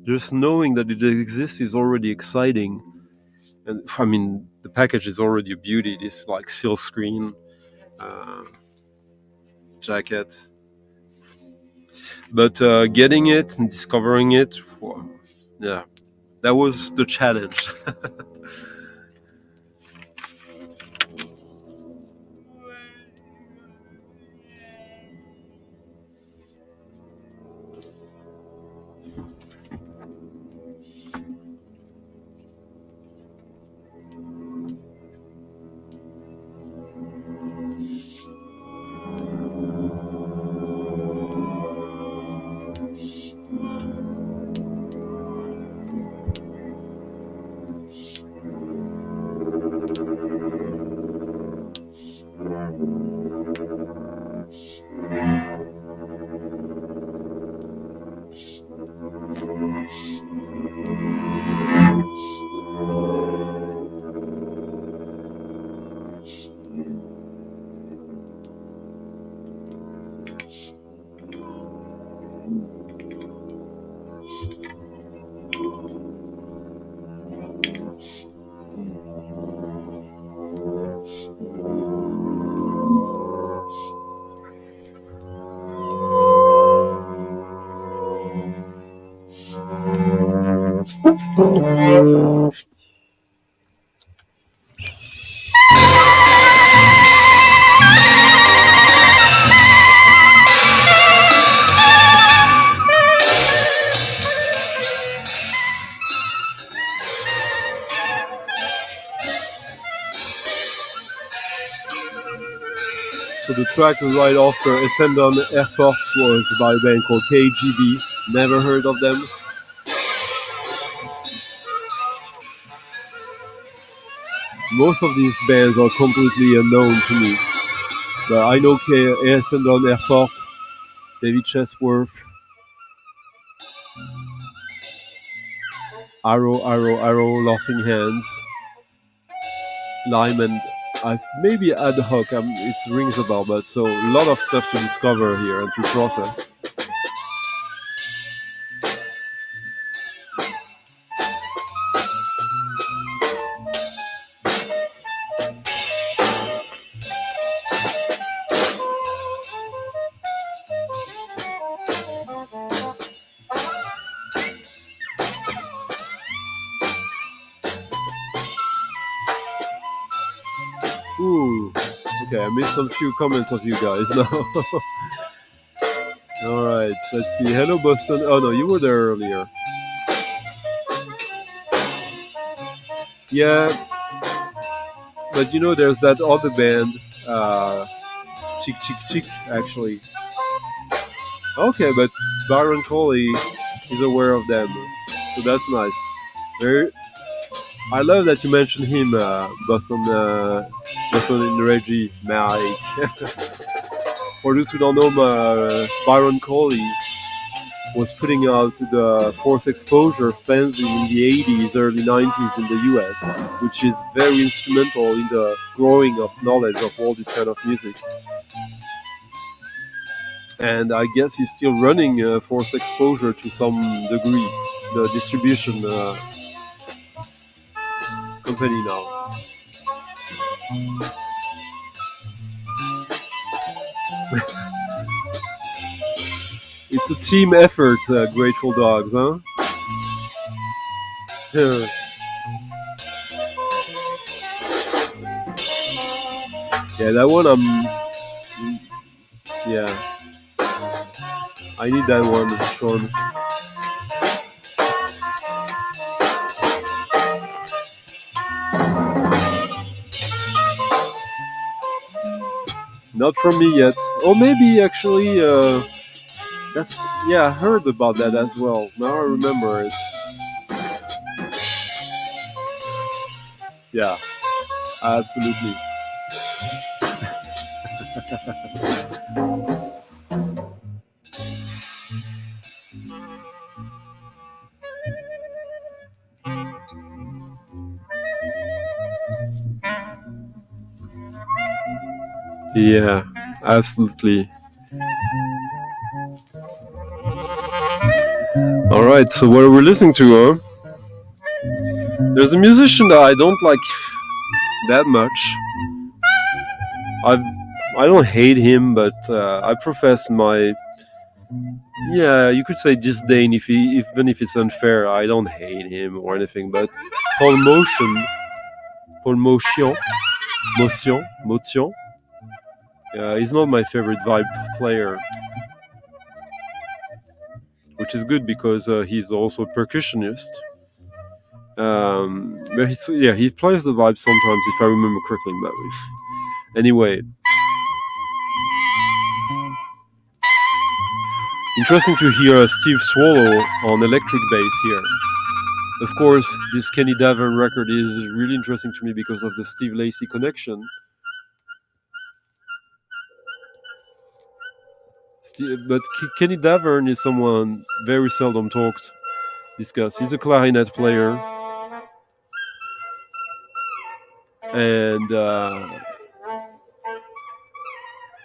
just knowing that it exists is already exciting. And I mean, the package is already a beauty. This like silk screen, jacket. But getting it and discovering it, yeah, that was the challenge. So the track right after Essendon Airport was by a band called KGB. Never heard of them. Most of these bands are completely unknown to me. But I know Essendon Airport, David Chesworth, Arrow, Laughing Hands, Lime, and maybe Ad Hoc. It rings a bell, but so a lot of stuff to discover here and to process. Ooh, okay, I missed some few comments of you guys now. Alright, let's see. Hello, Boston. Oh no, you were there earlier. Yeah, but you know, there's that other band, Chick, actually. Okay, but Byron Coley is aware of them, so that's nice. I love that you mentioned him, Boston in Reggie, Mike. For those who don't know, Byron Coley was putting out the Force Exposure fanzine in the 80s, early 90s in the US, which is very instrumental in the growing of knowledge of all this kind of music. And I guess he's still running Force Exposure to some degree, the distribution company now. It's a team effort, Grateful Dogs, huh? Yeah. Yeah, that one yeah. I need that one, Sean. Not from me yet. Or maybe actually, I heard about that as well. Now I remember it. Yeah, absolutely. Yeah, absolutely. Alright, so what are we listening to, huh? There's a musician that I don't like that much. I don't hate him, but I profess my, yeah, you could say disdain even if it's unfair. I don't hate him or anything, but Paul Motian, he's not my favorite vibe player, which is good because he's also a percussionist. But he plays the vibe sometimes, if I remember correctly. But anyway, interesting to hear Steve Swallow on electric bass here. Of course, this Kenny Davern record is really interesting to me because of the Steve Lacy connection. But Kenny Davern is someone very seldom discussed. He's a clarinet player, and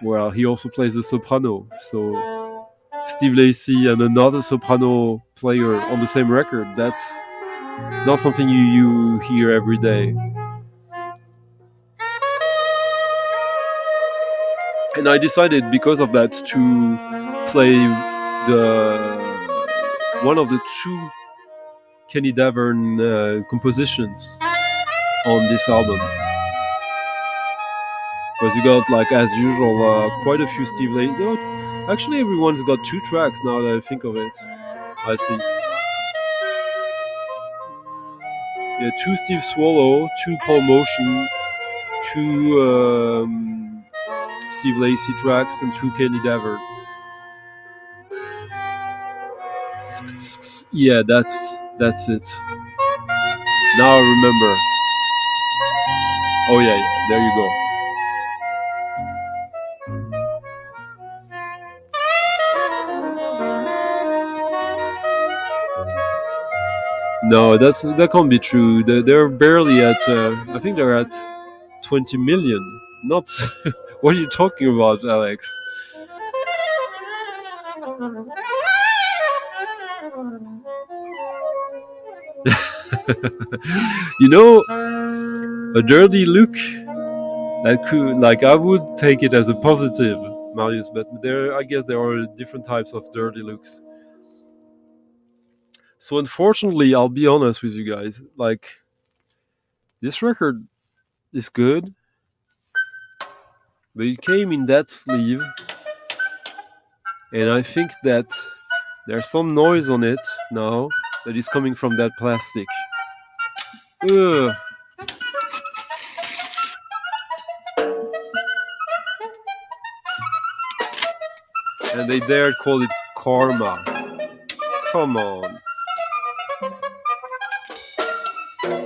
well, he also plays the soprano. So Steve Lacy and another soprano player on the same record, that's not something you hear every day. And I decided because of that to play one of the two Kenny Davern compositions on this album. Because you got, like, as usual, quite a few Steve Lacy. Actually, everyone's got 2 tracks now that I think of it. I see. Yeah, 2 Steve Swallow, 2 Paul Motian, 2 Steve Lacy tracks, and 2 Kenny Davern. Yeah, that's it. Now I remember. Oh yeah, there you go. No, that can't be true. They're barely at. I think they're at 20 million. Not. What are you talking about, Alex? You know, a dirty look. That could, like, I would take it as a positive, Marius. But I guess there are different types of dirty looks. So unfortunately, I'll be honest with you guys, like, this record is good, but it came in that sleeve, and I think that there's some noise on it now that is coming from that plastic. Ugh. And they dared call it Karma. Come on.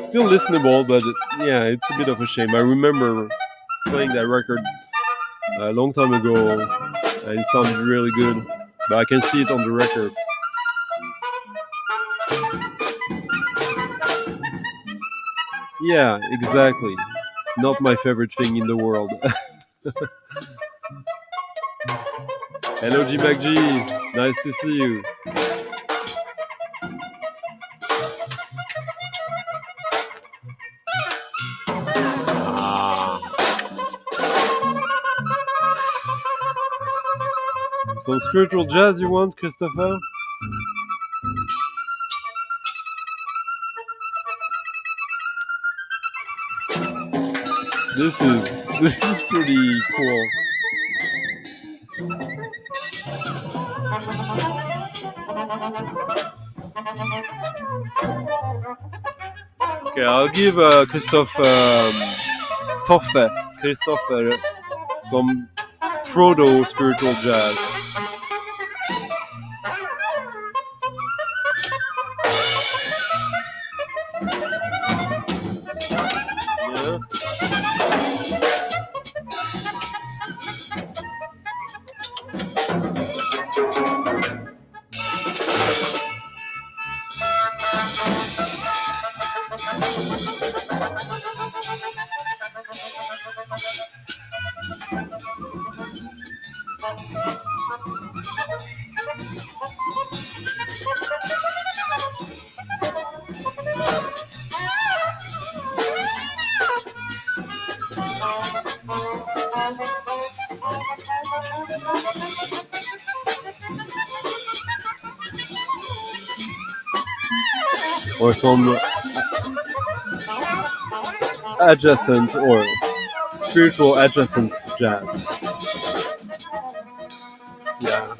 Still listenable, but yeah, it's a bit of a shame. I remember playing that record a long time ago, and it sounded really good, but I can see it on the record. Yeah, exactly. Not my favorite thing in the world. Hello, G Mac G. Nice to see you. Some spiritual jazz you want, Christopher? This is pretty cool. Okay, I'll give Christophe some proto-spiritual jazz. Yeah. Or some adjacent or spiritual adjacent jazz. Yeah.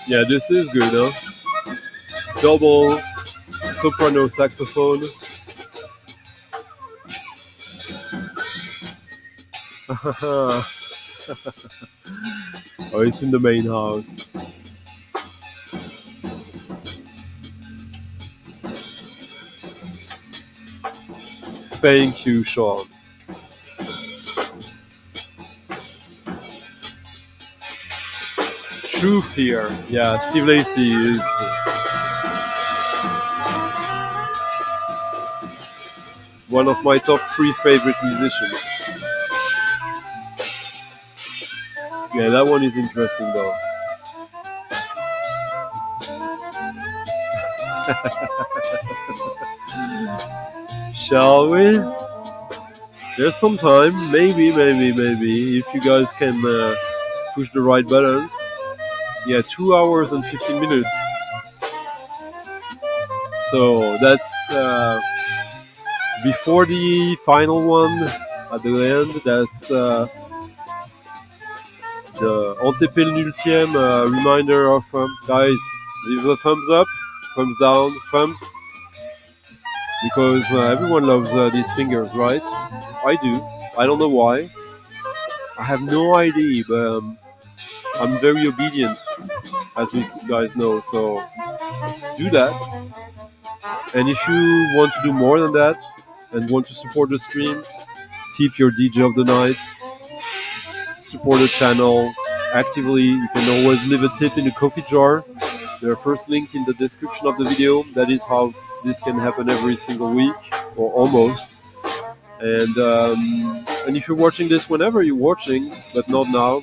Yeah, this is good, huh? Double soprano saxophone. Oh, it's in the main house. Thank you, Sean. Truth here. Yeah, Steve Lacy is one of my top 3 favorite musicians. Yeah, that one is interesting though. Shall we? There's some time. Maybe, if you guys can push the right buttons. Yeah, 2 hours and 15 minutes. So that's before the final one at the end. That's the antépénultième reminder of guys, leave a thumbs up, thumbs down, thumbs, because everyone loves these fingers, right? I do. I don't know why. I have no idea, but I'm very obedient, as you guys know, so do that. And if you want to do more than that and want to support the stream, tip your DJ of the night, support the channel actively. You can always leave a tip in the coffee jar. The first link in the description of the video. That is how this can happen every single week, or almost. And if you're watching this whenever you're watching, but not now,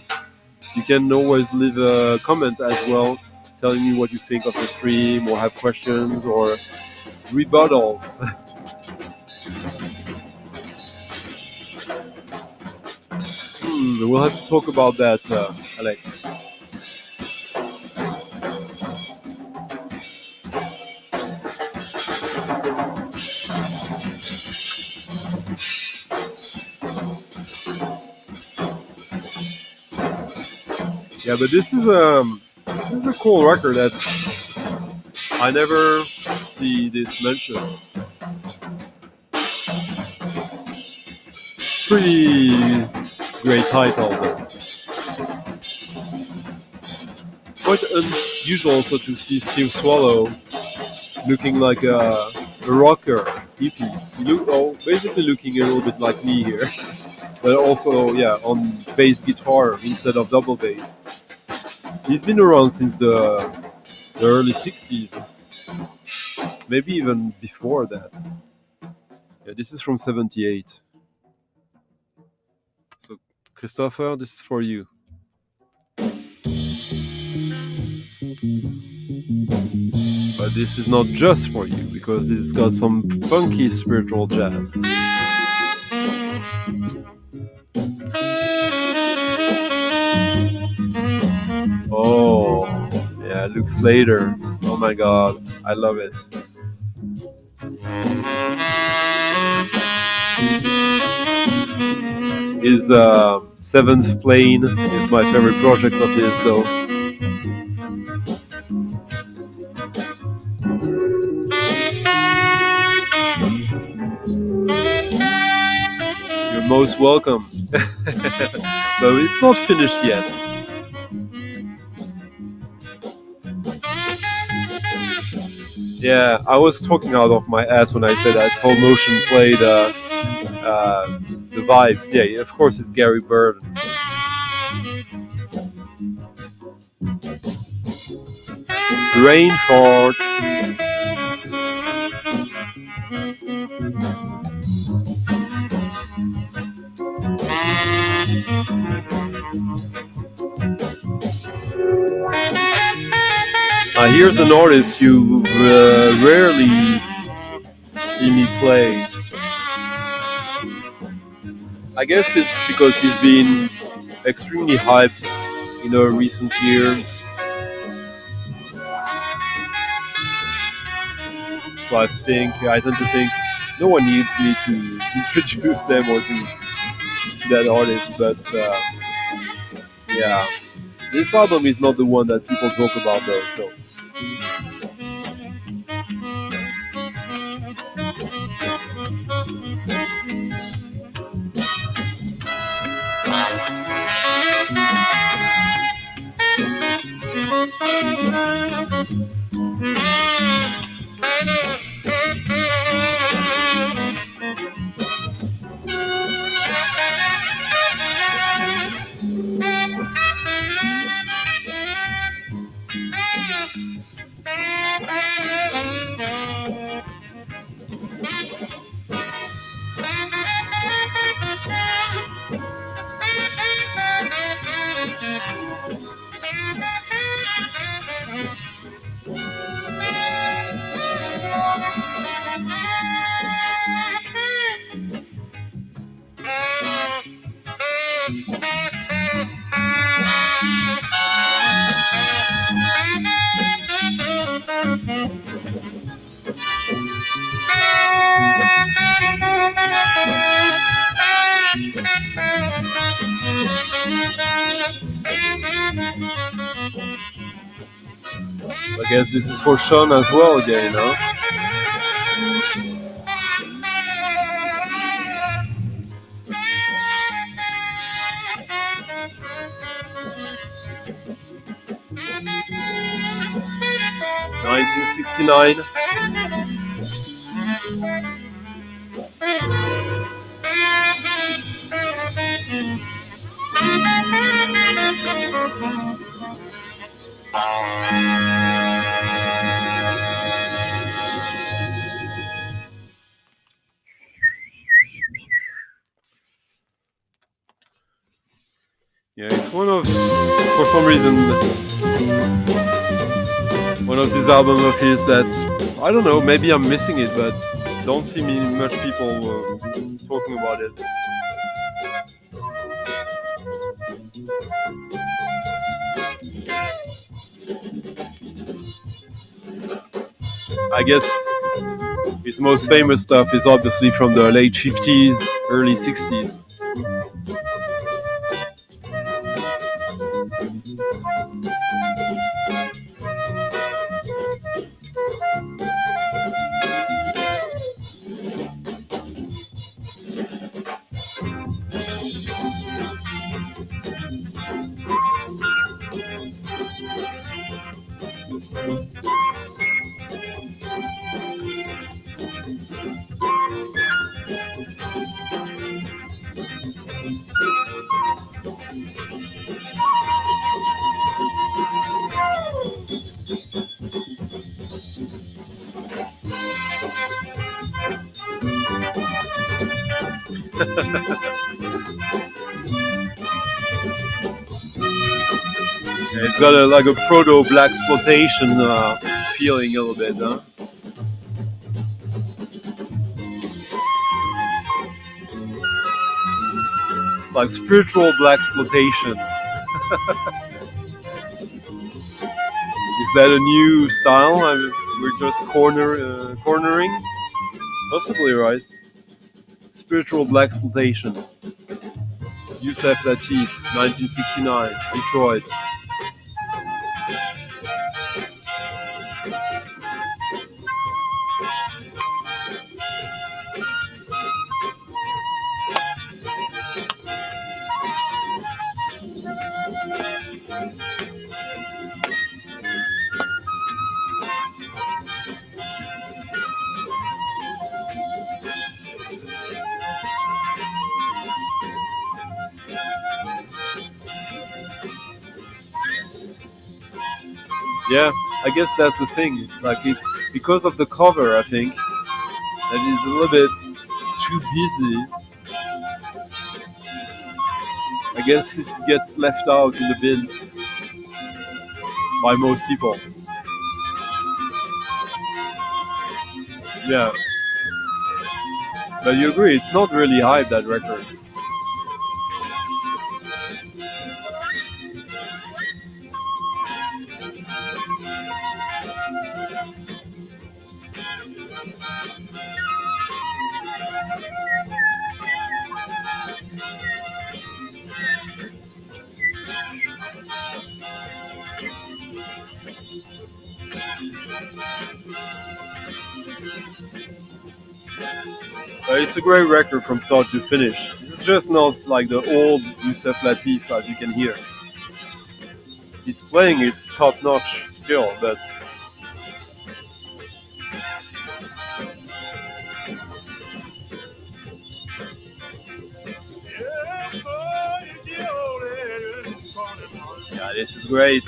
you can always leave a comment as well, telling me what you think of the stream, or have questions or rebuttals. We'll have to talk about that, Alex. Yeah, but this is a cool record that I never see this mentioned. Pretty great title, though. Quite unusual also to see Steve Swallow looking like a rocker, hippie. Basically looking a little bit like me here. But also, yeah, on bass guitar instead of double bass. He's been around since the early 60s. Maybe even before that. Yeah, this is from 78. So, Christopher, this is for you. But this is not just for you, because it's got some funky spiritual jazz. Oh, yeah, Luke Slater. Oh my god, I love it. His Seventh Plane is my favorite project of his, though. You're most welcome. But it's not finished yet. Yeah, I was talking out of my ass when I said that Paul Motion played the vibes. Yeah, of course it's Gary Bird. Rainford. Here's an artist you rarely see me play. I guess it's because he's been extremely hyped in the recent years. So I tend to think no one needs me to introduce them or to that artist, but yeah, this album is not the one that people talk about though. So. I guess this is for Sean as well again, huh? '69. Yeah, it's one of, for some reason, one of these albums of his that, I don't know, maybe I'm missing it, but don't see much people talking about it. I guess his most famous stuff is obviously from the late 50s, early 60s. It's got like a proto-blaxploitation feeling a little bit, huh? It's like spiritual blaxploitation. Is that a new style? We're just cornering? Possibly, right? Spiritual blaxploitation. Yusef Lateef, 1969, Detroit. Yeah, I guess that's the thing. Like, because of the cover, I think that is a little bit too busy. I guess it gets left out in the bins by most people. Yeah, but you agree, it's not really hype, that record. It's a great record from start to finish. It's just not like the old Yusef Lateef, as you can hear. His playing is top-notch still, but yeah, this is great.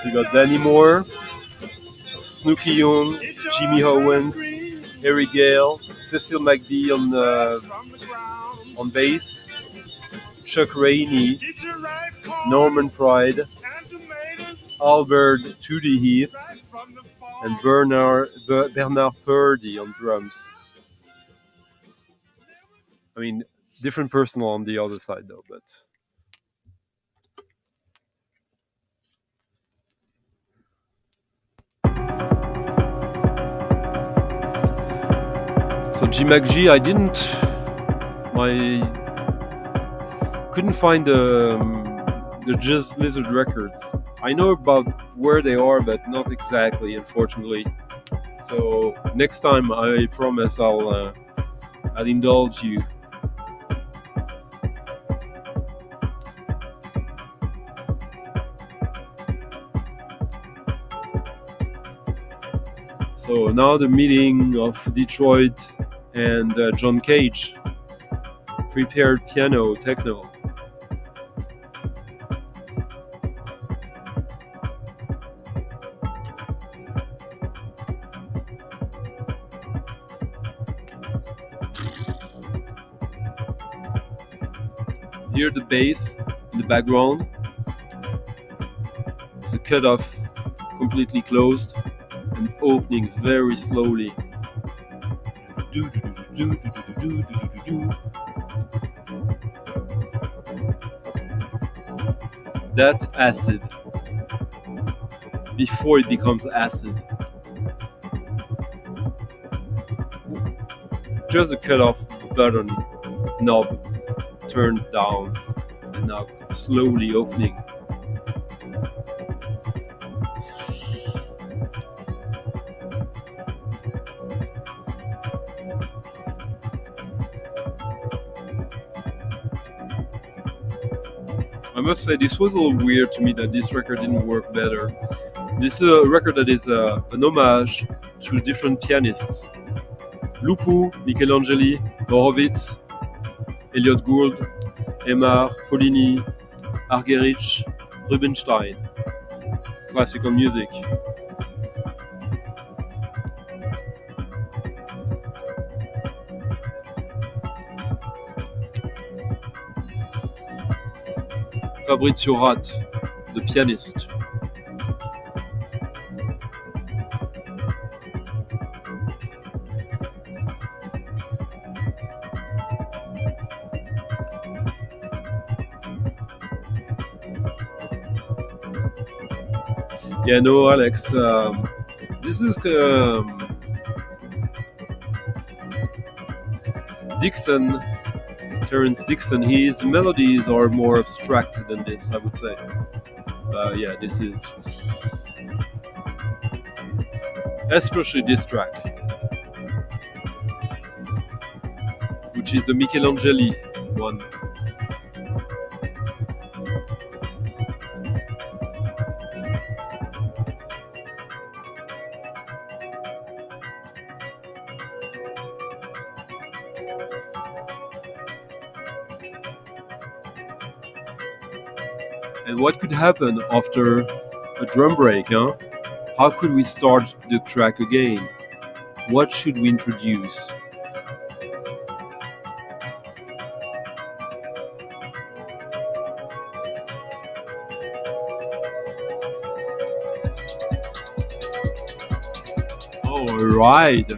You got Danny Moore, Snooky Young, Jimmy Owens, Harry Gale, Cecil McD on bass, Chuck Rainey, Norman Pride, Albert Toody Heath, and Bernard Purdy on drums. I mean, different person on the other side though, but. So G-Mac-G, I couldn't find the Jazz Lizard records. I know about where they are, but not exactly, unfortunately. So next time, I promise I'll indulge you. So now the meeting of Detroit and John Cage, prepared piano, techno. Hear the bass in the background. It's a cutoff completely closed and opening very slowly. That's acid. Before it becomes acid. Just a cutoff button knob turned down and now slowly opening. I must say this was a little weird to me that this record didn't work better. This is a record that is an homage to different pianists. Lupu, Michelangeli, Horowitz, Elliot Gould, Humair, Pollini, Argerich, Rubinstein. Classical music. Fabrizio Rat, the pianist. Yeah, no, Alex. This is Dixon. Terence Dixon, his melodies are more abstract than this, I would say. Yeah, this is. Especially this track, which is the Michelangeli one. And what could happen after a drum break, huh? How could we start the track again? What should we introduce? All right.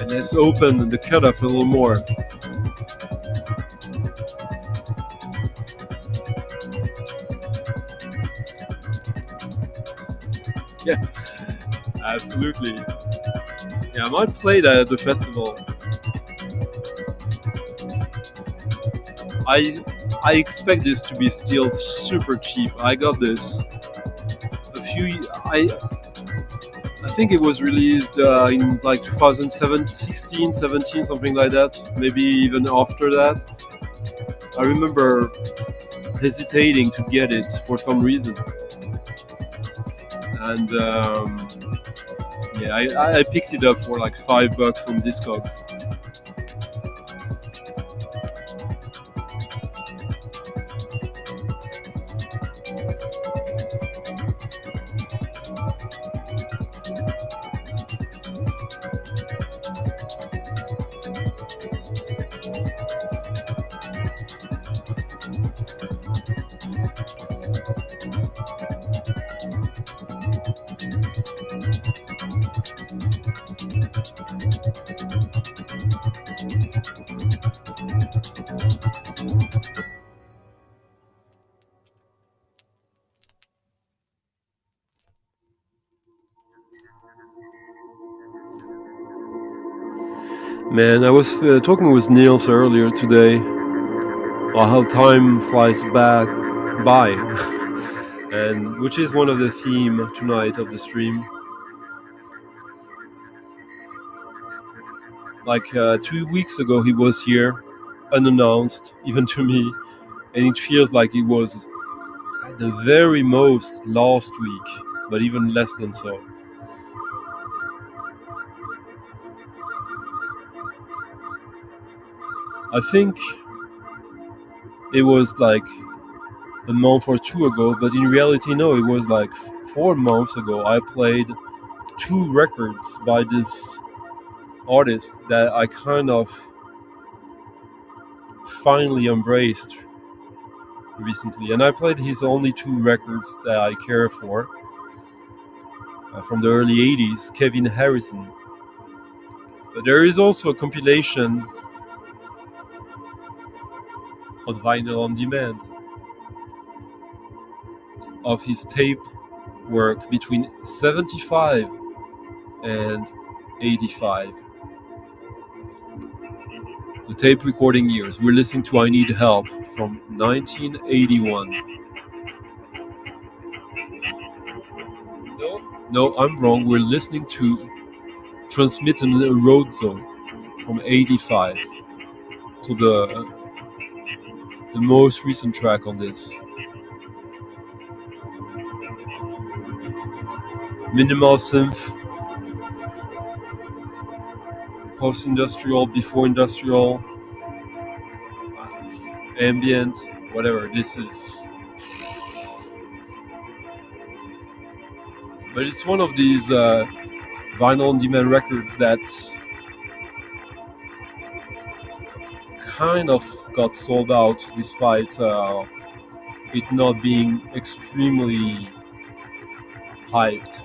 Let's open the cutoff a little more. Yeah, absolutely. Yeah, I might play that at the festival. I expect this to be still super cheap. I got this a few. I think it was released in like 2016, 17, something like that. Maybe even after that. I remember hesitating to get it for some reason, and yeah, I picked it up for like $5 on discogs. Man, I was talking with Niels earlier today about how time flies by, and which is one of the theme tonight of the stream. Like 2 weeks ago, he was here, unannounced, even to me, and it feels like it was at the very most last week, but even less than so. I think it was like a month or two ago, but in reality, no, it was like 4 months ago. I played 2 records by this artist that I kind of finally embraced recently, and I played his only 2 records that I care for from the early 80s, Kevin Harrison. But there is also a compilation on vinyl on demand of his tape work between 75 and 85. The tape recording years. We're listening to I Need Help from 1981. No, I'm wrong. We're listening to Transmitten Road Zone from 85. So the most recent track on this. Minimal synth, post-industrial, before industrial, ambient, whatever. This is, but it's one of these vinyl on demand records that kind of got sold out despite it not being extremely hyped.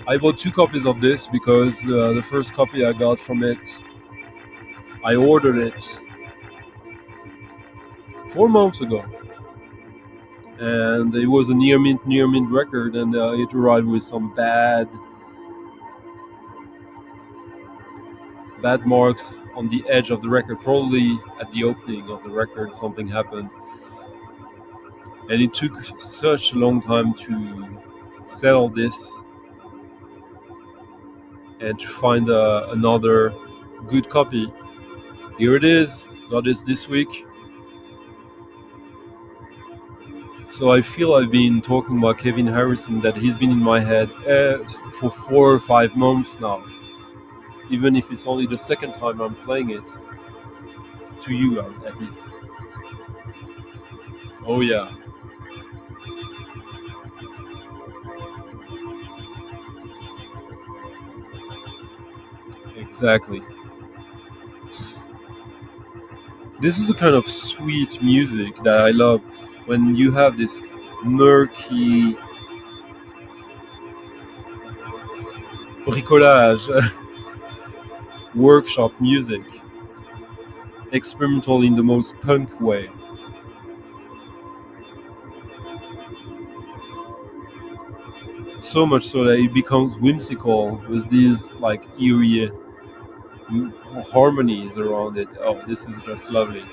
I bought 2 copies of this because the first copy I got from it, I ordered it 4 months ago, and it was a near mint record, and it arrived with some bad marks on the edge of the record. Probably at the opening of the record something happened, and it took such a long time to settle this and to find another good copy. Here it is. Got this week. So I feel I've been talking about Kevin Harrison, that he's been in my head for 4 or 5 months now, even if it's only the second time I'm playing it to you, at least. Oh yeah. Exactly. This is the kind of sweet music that I love, when you have this murky bricolage, workshop music, experimental in the most punk way. so much so that it becomes whimsical with these like eerie harmonies around it. Oh, this is just lovely.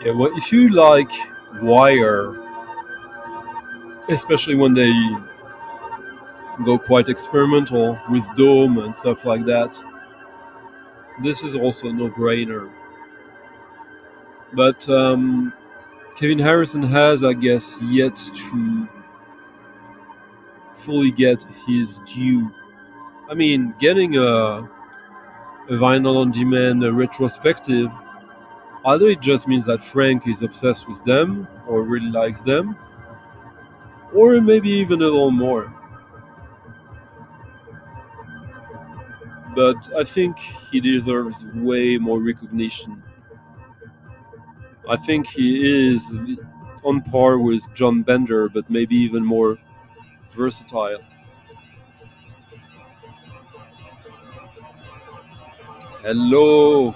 Yeah, well, if you like Wire, especially when they go quite experimental with dome and stuff like that, this is also a no-brainer. But Kevin Harrison has, I guess, yet to fully get his due. I mean, getting a vinyl on demand retrospective, either it just means that Frank is obsessed with them or really likes them, or maybe even a little more. But I think he deserves way more recognition. I think he is on par with John Bender, but maybe even more versatile. Hello,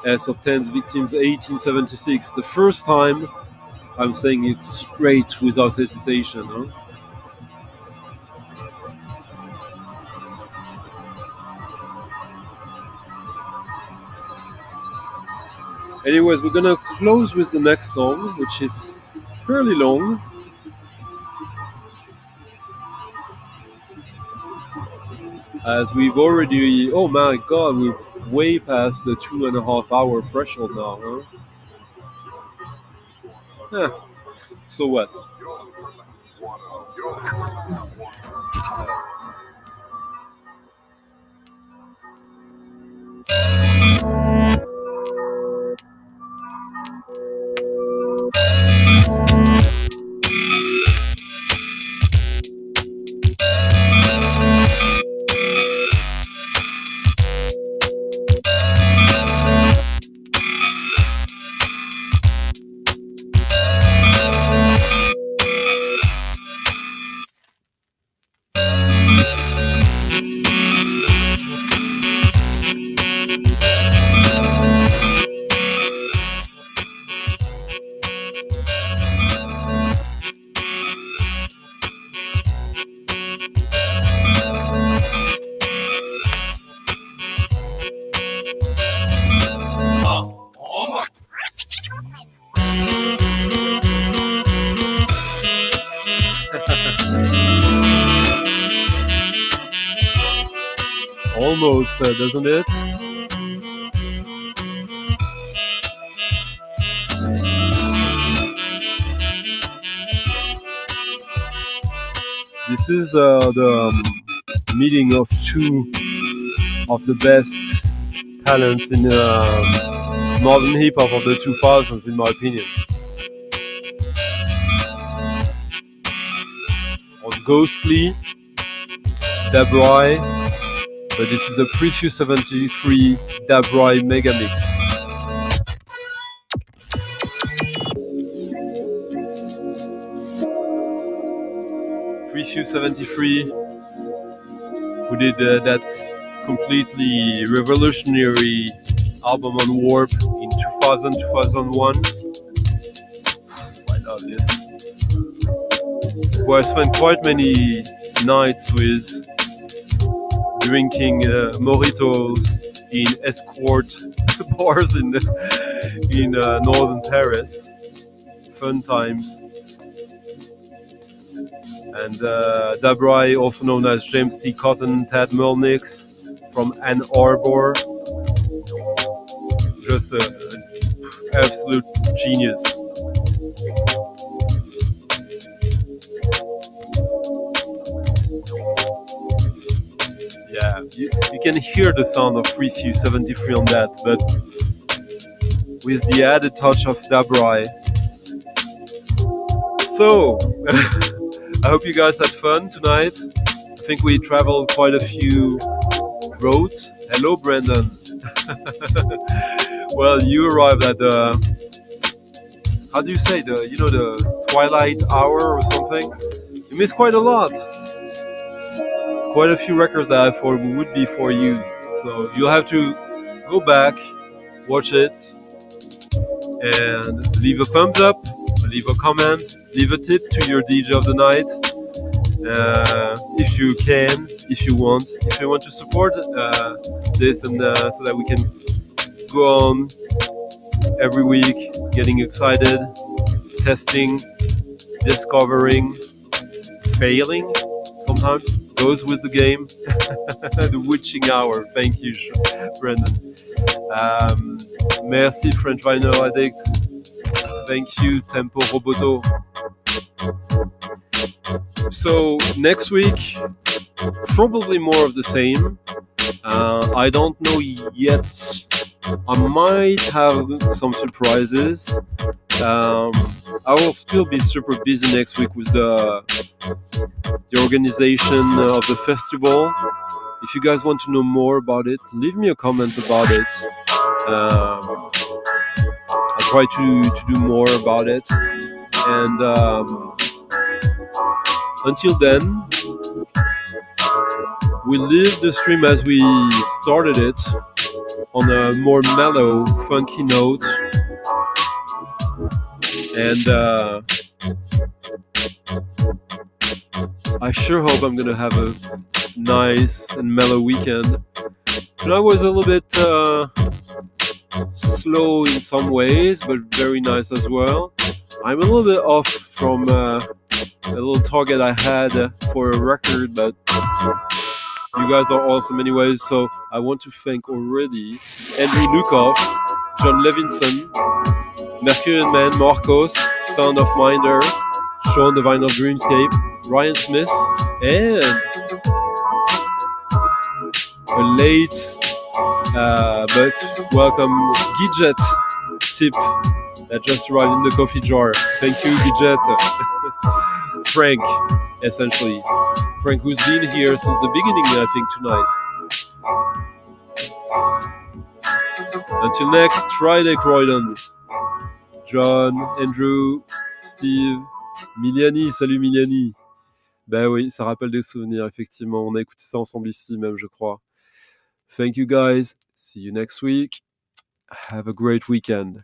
S of Tens Victims 1876. The first time I'm saying it straight without hesitation. Huh? Anyways, we're gonna close with the next song, which is fairly long. As we've already, oh my god, we're way past the 2.5 hour threshold now, huh? Yeah. So what? Almost, doesn't it? This is the meeting of two of the best talents in modern hip-hop of the 2000s, in my opinion. On Ghostly, Dabrye, but this is a Prefuse 73 Dabrye Megamix. Prefuse 73, who did that completely revolutionary album on Warp in 2000-2001. I love this. who I spent quite many nights with, drinking mojitos in escort bars in northern Paris. Fun times. And Dabrye, also known as James T. Cotton, Tad Melnix from Ann Arbor. Just an absolute genius. Yeah, you can hear the sound of Prefuse 73 on that, but with the added touch of Dabrye. So, I hope you guys had fun tonight. I think we traveled quite a few roads. Hello, Brandon. Well, you arrived at the, how do you say, the twilight hour or something? You missed quite a lot. Quite a few records that I thought would be for you. So you'll have to go back, watch it, and leave a thumbs up, leave a comment, leave a tip to your DJ of the night. If you can, if you want to support this, and so that we can go on every week, getting excited, testing, discovering, failing sometimes. Goes with the game. The witching hour. Thank you, Brendan. Merci, French Vinyl Addict. Thank you, Tempo Roboto. So next week, probably more of the same. I don't know yet. I might have some surprises. I will still be super busy next week with the organization of the festival. If you guys want to know more about it, leave me a comment about it. I'll try to do more about it. And until then, we leave the stream as we started it, on a more mellow, funky note. And I sure hope I'm gonna have a nice and mellow weekend. Tonight was a little bit slow in some ways, but very nice as well. I'm a little bit off from a little target I had for a record, but you guys are awesome anyways, so I want to thank already Andrew Lukoff, John Levinson, Mercurian Man, Marcos, Sound of Minder, Sean the Vinyl Dreamscape, Ryan Smith, and a late but welcome Gidget tip that just arrived in the coffee jar. Thank you, Gidget. Frank, essentially. Frank, who's been here since the beginning, I think, tonight. Until next Friday, Croydon. John, Andrew, Steve, Miliani, salut Miliani. Ben oui, ça rappelle des souvenirs, effectivement. On a écouté ça ensemble ici même, je crois. Thank you guys. See you next week. Have a great weekend.